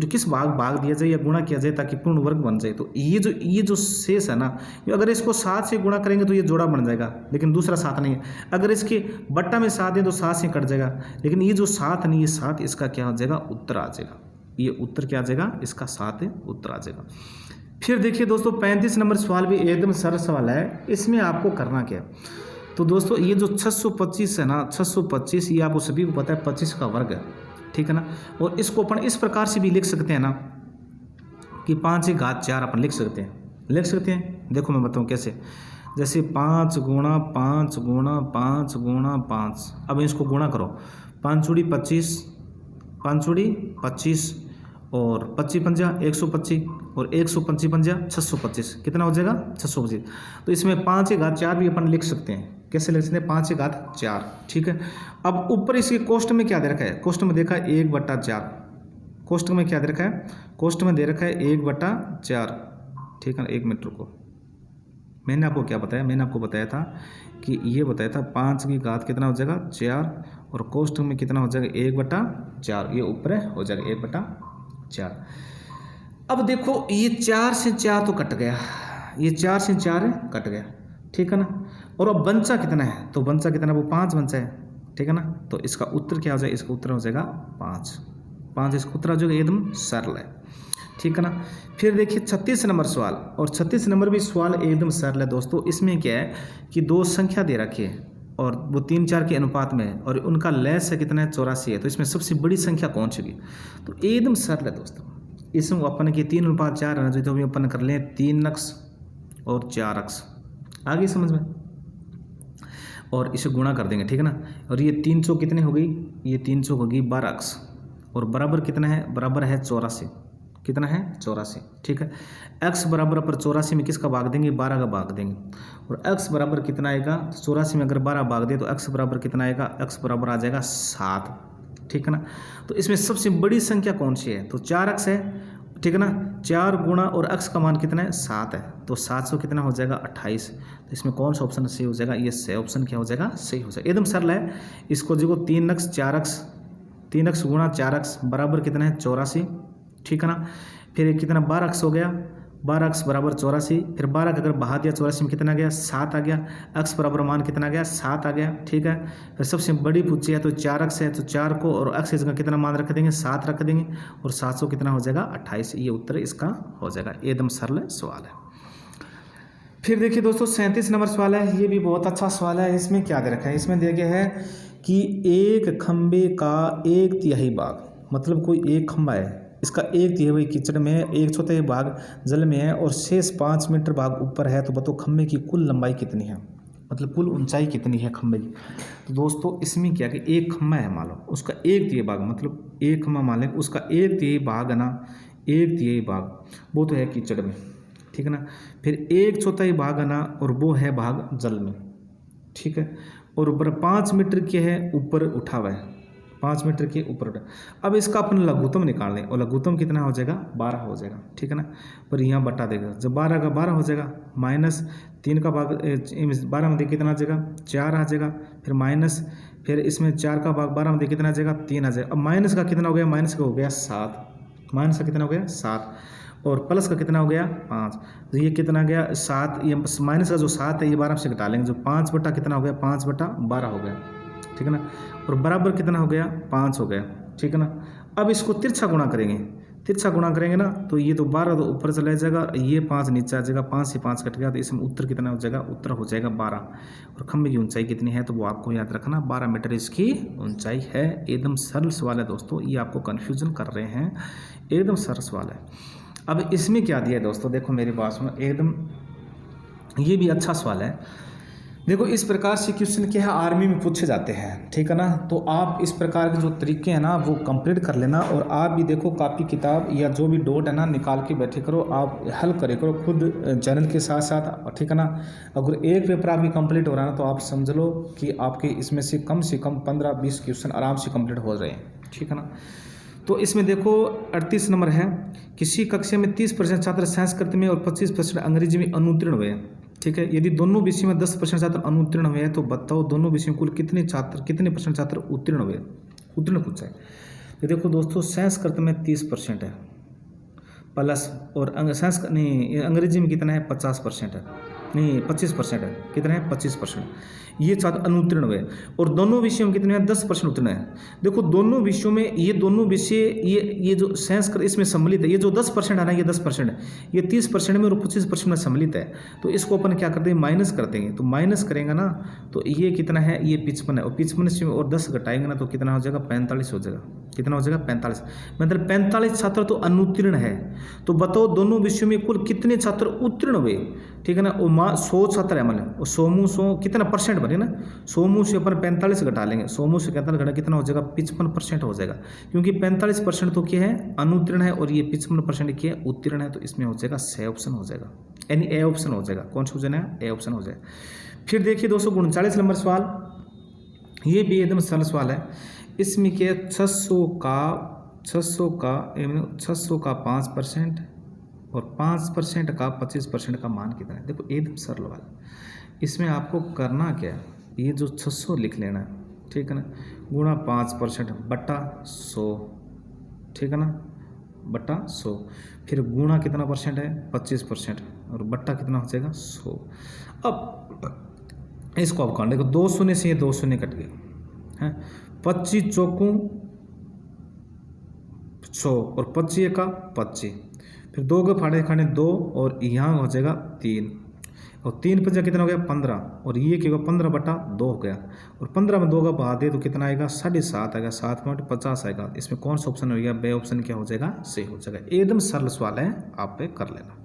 किस भाग दिया जाए या गुणा किया जाए ताकि पूर्ण वर्ग बन जाए। तो ये जो शेष है ना, अगर इसको 7 से गुणा करेंगे तो ये जोड़ा बन जाएगा, लेकिन दूसरा 7 नहीं है। अगर इसके बट्टा में 7 है तो 7 से कट जाएगा, लेकिन ये जो 7 नहीं, ये 7 इसका क्या हो जाएगा, उत्तर आ जाएगा। ये उत्तर क्या आ जाएगा, इसका 7 उत्तर आ जाएगा। फिर देखिए दोस्तों, 35 नंबर सवाल भी एकदम सरल सवाल है। इसमें आपको करना क्या है, तो दोस्तों ये जो 625 है ना, 625 ये आपको सभी को पता है 25 का वर्ग है, ठीक है ना। और इसको अपन इस प्रकार से भी लिख सकते हैं ना कि 5 की घात 4 अपन लिख सकते हैं। देखो मैं बताऊँ कैसे, जैसे 5 गुणा 5 गुणा 5 गुणा 5। अब इसको गुणा करो, 5 चूड़ी 25, 5 चूड़ी 25 और 25 पंजा 125 और 125 पंजा 625। कितना हो जाएगा, 625। तो इसमें 5 की घात 4 भी अपन लिख सकते हैं। कैसे लिख सकते हैं, 5 की घात 4, ठीक है। अब ऊपर इसके कोष्ठ में क्या दे रखा है, कोष्ठ में देखा है 1/4। कोष्ठ में क्या दे रखा है, कोष्ठ में दे रखा है 1/4, ठीक है ना। 1 मिनट रुको, मैंने आपको क्या बताया, मैंने आपको बताया था कि ये बताया था 5 की घात कितना हो जाएगा, 4, और कोष्ठ में कितना हो जाएगा, 1/4। ये ऊपर हो जाएगा 1/4। अब देखो, ये 4 से 4 तो कट गया, ये 4 से 4 कट गया, ठीक है ना। और अब बंचा कितना है, तो बंचा कितना, वो 5 बंचा है, ठीक है ना। तो इसका उत्तर क्या हो जाएगा, इसका उत्तर हो जाएगा 5 इसका उत्तर हो जाएगा। एकदम सरल है, ठीक है ना। फिर देखिए 36 नंबर सवाल, और 36 नंबर भी सवाल एकदम सरल है दोस्तों। इसमें क्या है कि 2 संख्या दे रखी है और वो 3-4 के अनुपात में है और उनका लैस है कितना है, 84 है। तो इसमें सबसे बड़ी संख्या कौन सी होगी, तो एकदम सरल है दोस्तों। इसमें अपन के 3:4 है ना, जो भी अपन कर लें 3 अक्स और 4 अक्स, आगे समझ में, और इसे गुणा कर देंगे, ठीक है ना। और ये 300 कितनी हो गई, ये 300 होगी 12 अक्स, और बराबर कितना है, बराबर है 84। कितना है, 84, ठीक है। x बराबर पर 84 में किसका भाग देंगे, 12 का भाग देंगे। और x बराबर कितना आएगा, 84 में अगर 12 भाग दे तो x बराबर कितना आएगा, x बराबर आ जाएगा 7, ठीक है ना। तो इसमें सबसे बड़ी संख्या कौन सी है, तो 4x है, ठीक है ना। 4 गुणा और x का मान कितना है, 7 है, तो 700 कितना हो जाएगा, 28। तो इसमें कौन सा ऑप्शन सही हो जाएगा, ये सही ऑप्शन क्या हो जाएगा, सही हो जाएगा। एकदम सरल है। इसको देखो 3x 4x, 3x गुणा 4x बराबर कितना है, 84, ठीक है ना। फिर कितना 12x हो गया, 12 अक्स बराबर 84, फिर 12 का अगर बहा दिया 84 में कितना गया 7 आ गया, अक्स बराबर मान कितना गया 7 आ गया, ठीक है। फिर सबसे बड़ी पूछी है तो 4 अक्स है तो 4 को और अक्स की जगह कितना मान रख देंगे 7 रख देंगे और 700 कितना हो जाएगा 28, ये उत्तर इसका हो जाएगा। एकदम सरल सवाल है। फिर देखिए दोस्तों 37 नंबर सवाल है, ये भी बहुत अच्छा सवाल है। इसमें क्या दे रखा है, इसमें दिया गया है कि एक खंबे का 1/3 भाग, मतलब कोई एक खंबा है, इसका 1/3 कीचड़ में है, 1/4 भाग जल में है और शेष 5 मीटर भाग ऊपर है, तो बताओ खंबे की कुल लंबाई कितनी है, मतलब कुल ऊंचाई कितनी है खंबे की। तो दोस्तों इसमें क्या कि एक खंबा है मान लो, उसका 1/3 भाग, मतलब एक खंबा मान लें उसका 1/3 भाग है ना, 1/3 भाग वो तो है कीचड़ में, ठीक है ना। फिर 1/4 भाग है ना और वो है भाग जल में, ठीक है। और ऊपर 5 मीटर के है ऊपर उठा हुआ है, 5 मीटर के ऊपर उठा। अब इसका अपन लघुत्तम निकाल लें और लघुत्तम कितना हो जाएगा 12 हो जाएगा, ठीक है ना। पर यहाँ बटा देगा, जब 12 का 12 हो जाएगा, माइनस 3 का भाग 12 में कितना आ जाएगा 4 आ जाएगा, फिर माइनस, फिर इसमें 4 का भाग 12 में कितना आ जाएगा 3 आ जाएगा। अब माइनस का कितना हो गया, माइनस का हो गया 7, माइनस का कितना हो गया 7 और प्लस का कितना हो गया 5, तो ये कितना गया 7, ये माइनस का जो 7 है ये 12 से घटा लेंगे, जो 5 बटा कितना हो गया 5/12 हो गया, ठीक है ना। और बराबर कितना हो गया 5 हो गया, ठीक है ना। अब इसको तिरछा गुणा करेंगे, तिरछा गुणा करेंगे ना तो ये तो 12 तो ऊपर चला जाएगा, ये 5 नीचे आ जाएगा, 5 से 5 कट गया, तो इसमें उत्तर कितना हो जाएगा, उत्तर हो जाएगा 12। और खंबे की ऊंचाई कितनी है तो वो आपको याद रखना 12 मीटर इसकी ऊंचाई है। एकदम सरल सवाल है दोस्तों, ये आपको कन्फ्यूजन कर रहे हैं, एकदम सरल सवाल है। अब इसमें क्या दिया है दोस्तों, देखो मेरी बात सुनो, एकदम ये भी अच्छा सवाल है। देखो इस प्रकार से क्वेश्चन क्या है आर्मी में पूछे जाते हैं, ठीक है ना। तो आप इस प्रकार के जो तरीके हैं ना वो कंप्लीट कर लेना, और आप भी देखो कॉपी किताब या जो भी डॉट है ना निकाल के बैठे करो, आप हल करे करो खुद चैनल के साथ साथ, ठीक है ना। अगर एक पेपर आपकी कंप्लीट हो रहा है ना तो आप समझ लो कि आपके इसमें से कम 15-20 क्वेश्चन आराम से कंप्लीट हो रहे हैं, ठीक है ना। तो इसमें देखो 38 नंबर है, किसी कक्षा में 30% छात्र संस्कृत में और 25% अंग्रेजी में अनुत्तीर्ण हुए, ठीक है। यदि दोनों विषय में 10% छात्र अनुत्तीर्ण हुए हैं तो बताओ दोनों विषय में कुल कितने परसेंट छात्र उत्तीर्ण हुए, उत्तीर्ण पूछा है। तो देखो दोस्तों संस्कृत में 30% है प्लस, और अंग्रेजी में कितना है 50% है, नहीं 25% है, कितना है 25%, ये छात्र अनुत्तीर्ण हुए। और दोनों विषयों में कितने हैं 10% उत्तीर्ण है। देखो दोनों विषयों में ये दोनों विषय ये जो संस्कृत इसमें सम्मिलित है, ये जो 10% है ना ये 10% है, ये 30% में और 25% में सम्मिलित है। तो इसको अपन क्या करते हैं माइनस कर देंगे, तो माइनस करेंगे ना तो ये कितना है ये 55 है, और 55 से और 10 घटाएंगे ना तो कितना हो जाएगा 45 हो जाएगा, कितना हो जाएगा 45, मतलब 45 छात्र तो अनुत्तीर्ण है। तो बताओ दोनों विषयों में कुल कितने छात्र उत्तीर्ण हुए, ठीक है ना। और 100 छात्र है मतलब 100 मुँह 100 कितना परसेंट बने ना, 100 मुँह से अपन 45 घटा लेंगे, 100 मुँह से 45 घटा कितना हो जाएगा 55% हो जाएगा, क्योंकि 45% तो क्या है अनुत्तीर्ण है और ये 55% क्या है उत्तीर्ण है। तो इसमें हो जाएगा सी ऑप्शन हो जाएगा, यानी ए ऑप्शन हो जाएगा। कौन सा ऑप्शन है ए ऑप्शन हो जाएगा। फिर देखिए दोस्तों 39 नंबर सवाल, ये भी एकदम सरल सवाल है। इसमें क्या 600 का 5% और 5% का 25% का मान कितना है। देखो एकदम सरल वाला, इसमें आपको करना क्या है, ये जो 600 लिख लेना है, ठीक है ना, गुणा 5% बटा 100, ठीक है ना, बटा 100, फिर गुणा कितना परसेंट है 25% और बट्टा कितना हो जाएगा 100। अब इसको आप काट देखो 2 शून्य से ये 2 शून्य कट गए हैं, 25 चौकू 100 और 25 का 25, फिर 2 के फाड़े खाने 2 और यहाँ हो जाएगा 3 और 3 पंजा कितना हो गया 15 और ये क्या होगा 15/2 हो गया, और 15 में 2 का भाग दे तो कितना आएगा 7.5 आएगा, 7.50 आएगा। इसमें कौन सा ऑप्शन हो गया बे ऑप्शन क्या हो जाएगा सही हो जाएगा। एकदम सरल सवाल है, आप पे कर लेना।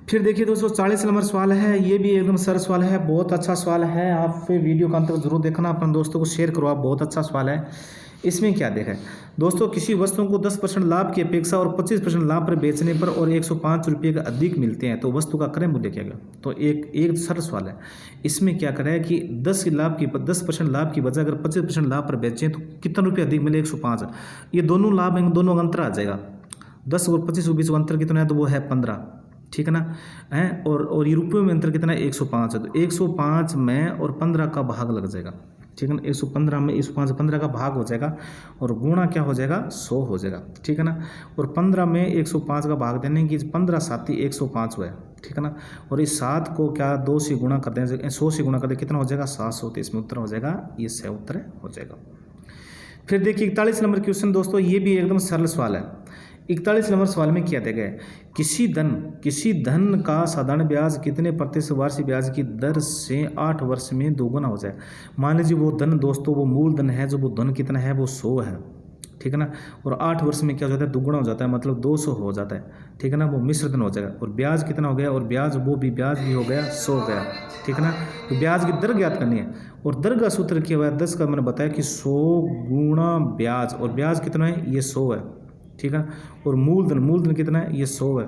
फिर देखिए दोस्तों 40 नंबर सवाल है, ये भी एकदम सरल सवाल है, बहुत अच्छा सवाल है। आप वीडियो का अंत तक जरूर देखना, अपने दोस्तों को शेयर करो, आप बहुत अच्छा सवाल है। इसमें क्या देखा है दोस्तों, किसी वस्तु को 10% लाभ की अपेक्षा और 25% लाभ पर बेचने पर और 105 रुपये का अधिक मिलते हैं तो वस्तु का क्रय मूल्य क्या होगा। तो एक सरल सवाल है। इसमें क्या करा है कि 10% लाभ की बजाय अगर 25% लाभ पर बेचें तो कितना रुपये अधिक मिले 105। ये दोनों लाभ हैं, दोनों का अंतर आ जाएगा, 10 और 25 के बीच अंतर कितना है तो वो है 15, ठीक है ना है। और ये रुपयों में अंतर कितना है 105 है, तो 105 में और 15 का भाग लग जाएगा, ठीक है ना। 115 में 105 15 का भाग हो जाएगा और गुणा क्या हो जाएगा 100 हो जाएगा, ठीक है ना। और 15 में 105 का भाग देने की 15 7 105 हुआ है, ठीक है ना। और इस 7 को क्या 2 से गुणा कर दें, 100 से गुणा कर दें, कितना हो जाएगा 700। तो इसमें उत्तर हो जाएगा ये सही उत्तर हो जाएगा। फिर देखिए 41 नंबर क्वेश्चन दोस्तों, ये भी एकदम सरल सवाल है। 41 नंबर सवाल में क्या दिया गया है, किसी धन का साधारण ब्याज कितने प्रतिशत वार्षिक ब्याज की दर से 8 वर्ष में दोगुना हो जाए। मान लीजिए वो धन दोस्तों, वो मूलधन है, जो वो धन कितना है वो 100 है, ठीक है ना। और 8 वर्ष में क्या हो जाता है दुगुना हो जाता है, मतलब 200 हो जाता है, ठीक है ना। वो मिश्र धन हो जाएगा। और ब्याज कितना हो गया, और ब्याज वो भी ब्याज भी हो गया 100 गया, ठीक है ना। तो ब्याज की दर ज्ञात करनी है और दर का सूत्र क्या हुआ है 10 का, मैंने बताया कि 100 गुणा ब्याज, और ब्याज कितना है ये 100 है, ठीक है। और मूलधन कितना है ये 100 है,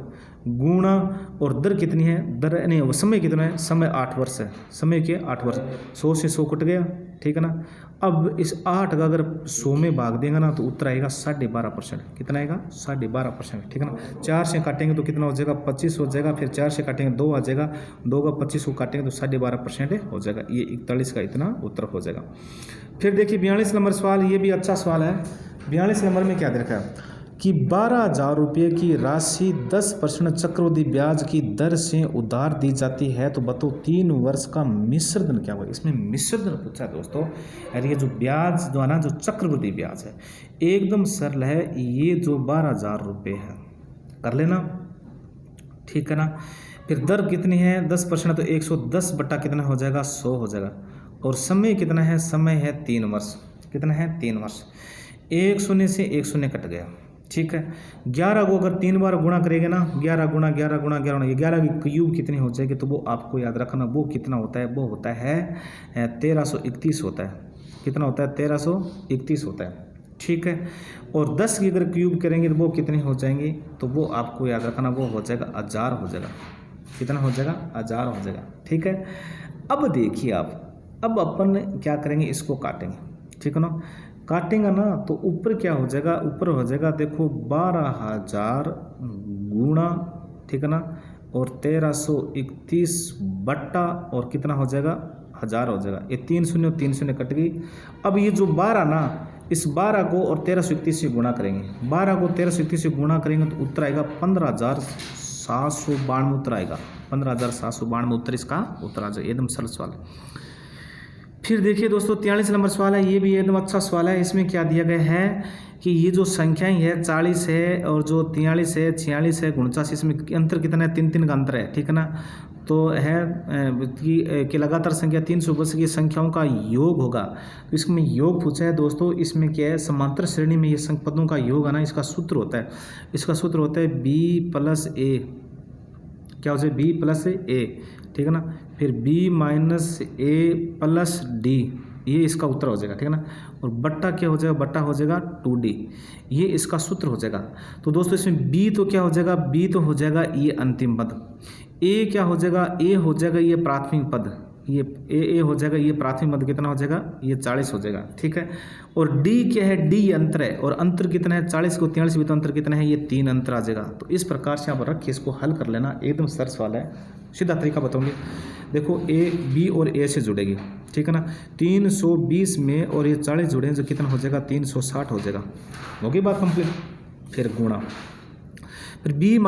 गुणा और दर कितनी है, दर नहीं वो समय कितना है, समय 8 वर्ष है, समय के 8 वर्ष, 100 से 100 कट गया, ठीक है ना। अब इस 8 का अगर 100 में भाग देंगे ना तो उत्तर आएगा 12.5%। कितना आएगा 12.5%, ठीक है ना। 4 से काटेंगे तो कितना हो जाएगा 25 हो जाएगा, फिर 4 से काटेंगे 2 आ जाएगा, 2 का 25 को काटेंगे तो 12.5% हो जाएगा। ये 41 का इतना उत्तर हो जाएगा। फिर देखिए 42 नंबर सवाल, ये भी अच्छा सवाल है। 42 नंबर में क्या दे रखा है कि 12,000 रुपये की राशि 10% चक्रवृद्धि ब्याज की दर से उधार दी जाती है, तो बताओ 3 वर्ष का मिश्र धन क्या होगा। इसमें मिश्र धन पूछा है दोस्तों, और ये जो ब्याज जो है ना, जो चक्रवृद्धि ब्याज है एकदम सरल है। ये जो 12,000 रुपये है कर लेना, ठीक है ना। फिर दर कितनी है 10%, तो 110 बटा कितना हो जाएगा 100 हो जाएगा। और समय कितना है, समय है 3 वर्ष, कितना है 3 वर्ष। 1 शून्य से 1 शून्य कट गया, ठीक है। 11 को अगर 3 बार गुणा करेंगे ना, 11 गुणा 11 गुणा 11, ये 11 की क्यूब कितनी हो जाएगी, तो वो आपको याद रखना, वो कितना होता है, वो होता है 1331 होता है। कितना होता है 1331 होता है, ठीक है। और 10 की अगर क्यूब करेंगे तो वो कितनी हो जाएंगी, तो वो आपको याद रखना, वो हो जाएगा 1000 हो जाएगा। कितना हो जाएगा 1000 हो जाएगा, ठीक है। अब देखिए आप, अब अपन क्या करेंगे, इसको काटेंगे, ठीक है ना। काटेंगे ना तो ऊपर क्या हो जाएगा, ऊपर हो जाएगा देखो 12,000 गुणा, ठीक है ना, और 1331 बट्टा और कितना हो जाएगा 1000 हो जाएगा। ये 3 शून्य कट गई। अब ये जो 12 ना, इस 12 को और 1331 से गुणा करेंगे, 12 को 1331 से गुणा करेंगे तो उत्तर आएगा 15,792 उत्तर आएगा, 15,792 उत्तर इसका उत्तर आ जाएगा। एकदम सरल सवाल। फिर देखिए दोस्तों 43 नंबर सवाल है, ये भी एकदम अच्छा सवाल है। इसमें क्या दिया गया है कि ये जो संख्याएं है 40 है और जो 43 है 46 है 49, इसमें अंतर कितना है 3 का अंतर है, ठीक है ना। तो है कि लगातार संख्या 320 की संख्याओं का योग होगा। तो इसमें योग पूछा है दोस्तों। इसमें क्या है, समांतर श्रेणी में ये पदों का योग है ना, इसका सूत्र होता है, इसका सूत्र होता है b + a, क्या हो जाए b + a, ठीक है ना। फिर b - a + d, ये इसका उत्तर हो जाएगा, ठीक है ना। और बट्टा क्या हो जाएगा, बट्टा हो जाएगा 2d, ये इसका सूत्र हो जाएगा। तो दोस्तों इसमें b तो क्या हो जाएगा, b तो हो जाएगा ये अंतिम पद, a क्या हो जाएगा, a हो जाएगा ये प्राथमिक पद, ये a हो जाएगा ये प्राथमिक पद, कितना हो जाएगा ये 40 हो जाएगा, ठीक है। और d क्या है, d अंतर है, और अंतर कितना है 40 को 43 भी तो अंतर कितना है, ये 3 अंतर आ जाएगा। तो इस प्रकार से आप रख के इसको हल कर लेना, एकदम सरल सवाल है, सीधा तरीका बताऊंगी। देखो a b और a से जुड़ेगी, ठीक है ना। 320 में और ये 40 जुड़े जो कितना हो जाएगा 360 हो जाएगा, होगी बात कंप्लीट। फिर गुणा, फिर b - a,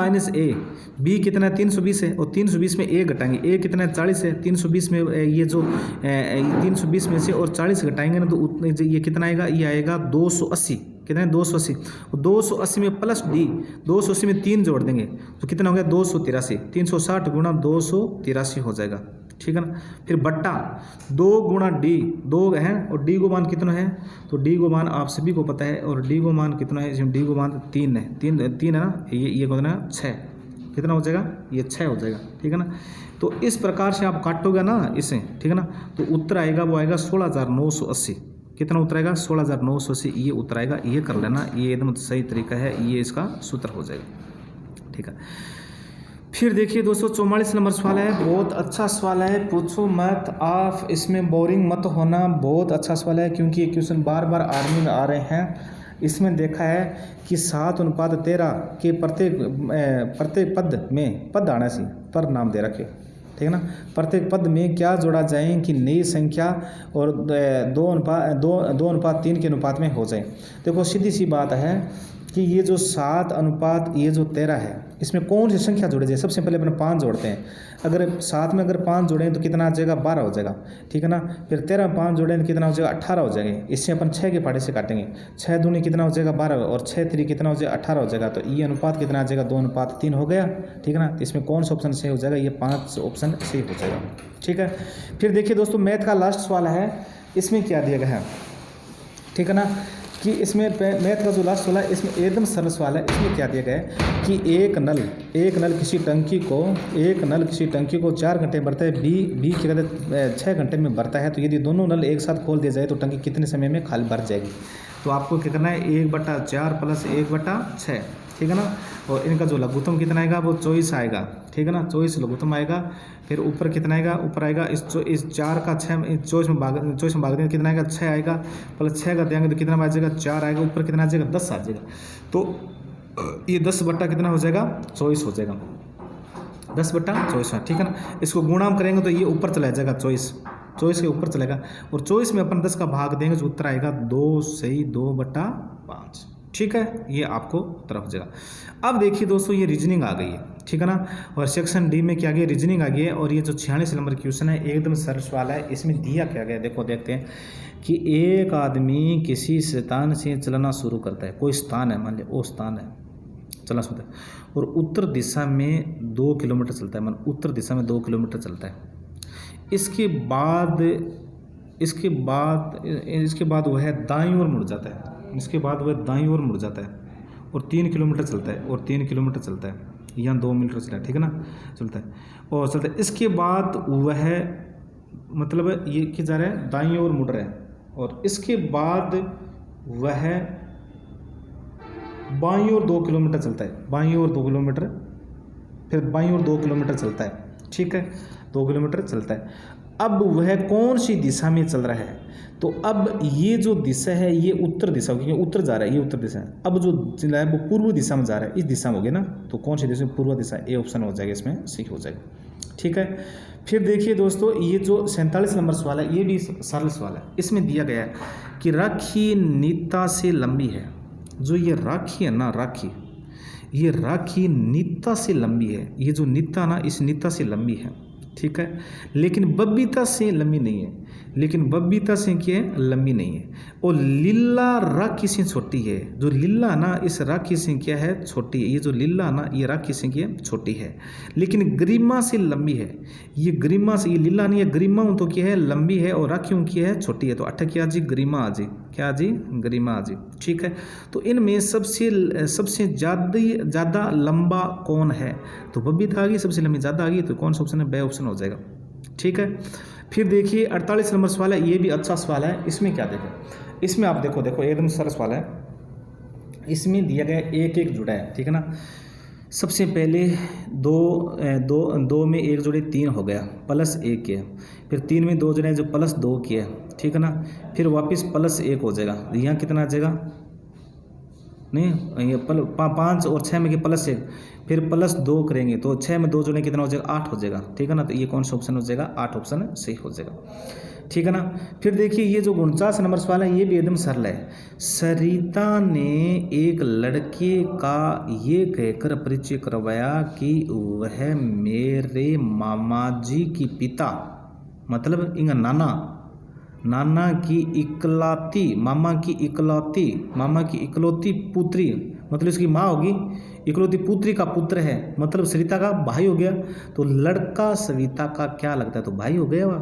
b कितना है 320 है, और 320 में a घटाएंगे, a कितना है 40 है, 320 में ये जो 320 में से और 40 घटाएंगे ना तो ये कितना आएगा, ये आएगा 280, कितना है 280, और 280 में प्लस d, 280 में 3 जोड़ देंगे तो कितना हो गया 283, 360 गुणा 283 हो जाएगा, ठीक है ना। फिर बट्टा 2 गुणा d, 2 है और d को मान कितना है, तो d को मान आप सभी को पता है, और d को मान कितना है, इसमें d को मान 3 है, 3 है ना, ये कितना है 6, कितना हो जाएगा ये 6 हो जाएगा, ठीक है ना। तो इस प्रकार से आप काटोगे ना इसे, ठीक है ना, तो उत्तर आएगा वो आएगा 16,980, कितना उत्तर आएगा 16,980, ये उत्तर आएगा। ये कर लेना, ये एकदम सही तरीका है, ये इसका सूत्र हो जाएगा, ठीक है। फिर देखिए दोस्तों 44 नंबर सवाल है, बहुत अच्छा सवाल है, पूछो मत आप, इसमें बोरिंग मत होना, बहुत अच्छा सवाल है, क्योंकि ये क्वेश्चन बार बार आर्मी में आ रहे हैं। इसमें देखा है कि 7:13 के प्रत्येक पद में पद आना सी पर नाम दे रखे, ठीक है ना। प्रत्येक पद में क्या जोड़ा जाए कि नई संख्या और 2:3 के अनुपात में हो जाए। देखो सीधी सी बात है कि ये जो 7 अनुपात ये जो 13 है, इसमें कौन सी संख्या जोड़ी जाए। सबसे पहले अपने 5 जोड़ते हैं। अगर 7 में अगर 5 जोड़ें तो कितना आ जाएगा, 12 हो जाएगा, ठीक है ना। फिर 13 में 5 जोड़ें तो कितना हो जाएगा, 18 हो जाएंगे। इससे अपन 6 के पाटे से काटेंगे, 6 दूनी कितना हो जाएगा, 12, और 6 3 कितना हो जाएगा, 18 हो जाएगा। तो ये अनुपात कितना आ जाएगा, 2:3 हो गया, ठीक है ना। तो इसमें कौन सा ऑप्शन सही हो जाएगा, ये 5 ऑप्शन सही हो जाएगा, ठीक है। फिर देखिए दोस्तों मैथ का लास्ट सवाल है, इसमें क्या दिया गया है, ठीक है ना, कि इसमें मैथ का जो लास्ट सवाल है इसमें एकदम सरल सवाल है। इसमें क्या दिया गया है कि एक नल किसी टंकी को 4 घंटे में भरता है, बी क्या कहते हैं 6 घंटे में भरता है। तो यदि दोनों नल एक साथ खोल दिया जाए तो टंकी कितने समय में खाली भर जाएगी। तो आपको क्या करना है, 1/4 + 1/6, ठीक है ना। और इनका जो लघुत्तम कितना आएगा, वो 24 आएगा, ठीक है ना। 24 लघुत्तम आएगा। फिर ऊपर कितना आएगा, ऊपर आएगा इस 4 का 6 24 में भाग देंगे, कितना आएगा, 6 आएगा, प्लस 6 का देंगे तो कितना आ जाएगा, 4 आएगा, ऊपर कितना आ जाएगा, 10 आ जाएगा। तो ये 10 बट्टा कितना हो जाएगा, 24 हो जाएगा, 10/24 है, ठीक है ना। इसको गुणाम करेंगे तो ये ऊपर चला जाएगा, 24 के ऊपर चलेगा। और 24 में अपन 10 का भाग देंगे तो उत्तर आएगा 2/5, ठीक है। ये आपको उत्तर हो जाएगा। अब देखिए दोस्तों ये रीजनिंग आ गई है, ठीक है ना। और सेक्शन डी में क्या गया, रीजनिंग आ गई है। और ये जो 46 नंबर क्वेश्चन है एकदम सरल सवाल है। इसमें दिया क्या गया, देखो देखते हैं कि एक आदमी किसी स्थान से चलना शुरू करता है, कोई स्थान है, मान लिया वो स्थान है, चलना शुरू करता है, और उत्तर दिशा में 2 किलोमीटर चलता है, मान उत्तर दिशा में 2 किलोमीटर चलता है। इसके बाद वह दाईं ओर मुड़ जाता है, और 3 किलोमीटर चलता है, यहाँ 2 मीटर चलता है, ठीक है ना, चलता है और चलता है। इसके बाद वह मतलब ये क्या जा रहा है, दाईं ओर मुड़ रहा है, और इसके बाद वह बाईं ओर 2 किलोमीटर चलता है, फिर बाईं ओर 2 किलोमीटर चलता है, ठीक है, 2 किलोमीटर चलता है। अब वह कौन सी दिशा में चल रहा है, तो अब ये जो दिशा है ये उत्तर दिशा, क्योंकि उत्तर जा रहा है, ये उत्तर दिशा है। अब जो चल रहा है वो पूर्व दिशा में जा रहा है, इस दिशा में हो गया ना, तो कौन सी दिशा में, पूर्व दिशा, ए ऑप्शन हो जाएगा, इसमें सही हो जाएगा, ठीक है। फिर देखिए दोस्तों ये जो 47 नंबर सवाल है ये भी सरल सवाल है। इसमें दिया गया है कि राखी नीता से लंबी है। जो ये राखी है ना, ये राखी नीता से लंबी है, ये जो नीता ना, इस नीता से लंबी है, ठीक है, लेकिन बबीता से लंबी नहीं है, लंबी नहीं है। और लीला राखी से छोटी है, जो लीला ना इस राखी से क्या है, छोटी है। ये जो लीला ना ये राखी से क्या छोटी है, लेकिन गरिमा से लंबी है। ये गरिमा से, ये लीला नहीं है, गरिमा तो क्या है, लंबी है, और राखी की है, छोटी है। तो अट्ठा क्या जी, गरिमा आ जी, क्या जी, गरिमा आ जी, ठीक है। तो इनमें सबसे ज़्यादा लंबा कौन है, तो बबीता आ गई, सबसे लंबी ज़्यादा आ गई, तो कौन सा ऑप्शन है, बे ऑप्शन हो जाएगा, ठीक है। फिर देखिए 48 नंबर सवाल है, ये भी अच्छा सवाल है। इसमें क्या देखें, इसमें आप देखो एकदम सरल सवाल है। इसमें दिया गया एक जुड़ा है, ठीक है ना। सबसे पहले दो में 1 जोड़े 3 हो गया, +1 किया। फिर 3 में 2 जोड़े जो +2 किया, ठीक है ना। फिर वापस +1 हो जाएगा, यहाँ कितना आ जाएगा, नहीं ये 5 और 6 में के +1, फिर +2 करेंगे तो 6 में 2 जोड़ें कितना हो जाएगा, 8 हो जाएगा, ठीक है ना। तो ये कौन सा ऑप्शन हो जाएगा, 8 ऑप्शन सही हो जाएगा, ठीक है ना। फिर देखिए ये जो 49 नंबर सवाल है ये भी एकदम सरल है। सरिता ने एक लड़के का ये कहकर परिचय करवाया कि वह मेरे मामा जी की पिता, मतलब इंगा नाना की मामा की इकलौती पुत्री, मतलब इसकी माँ होगी, इकलौती पुत्री का पुत्र है, मतलब सरिता का भाई हो गया। तो लड़का सविता का क्या लगता है, तो भाई हो गया, वह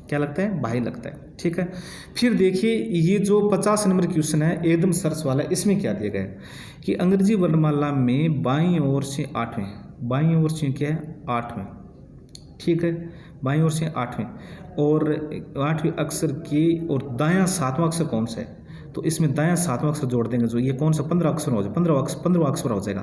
क्या लगता है, भाई लगता है, ठीक है। फिर देखिए ये जो 50 नंबर क्वेश्चन है एकदम सरल सवाल है। इसमें क्या दिया गया है कि अंग्रेजी वर्णमाला में बाईं ओर से 8वें, बाईं ओर से क्या है, 8वें, ठीक है, बाईं ओर से 8वें, और 8वें अक्षर के और दायां 7वां अक्षर कौन सा है, तो इसमें दायां 7वां अक्षर जोड़ देंगे, जो ये कौन सा 15 अक्षर हो जाए, 15वां अक्षर हो जाएगा।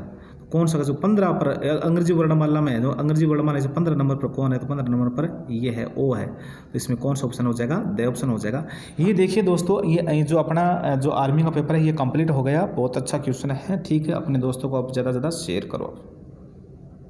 कौन सा, जो 15 पर अंग्रेजी वर्णमाला में है, जो अंग्रेजी वर्णमाला से 15 नंबर पर कौन है, तो 15 नंबर पर ये है, ओ है। तो इसमें कौन सा ऑप्शन हो जाएगा, द ऑप्शन हो जाएगा। ये देखिए दोस्तों ये जो अपना जो आर्मी का पेपर है ये कंप्लीट हो गया, बहुत अच्छा क्वेश्चन है, ठीक है। अपने दोस्तों को आप ज़्यादा से ज़्यादा शेयर करो।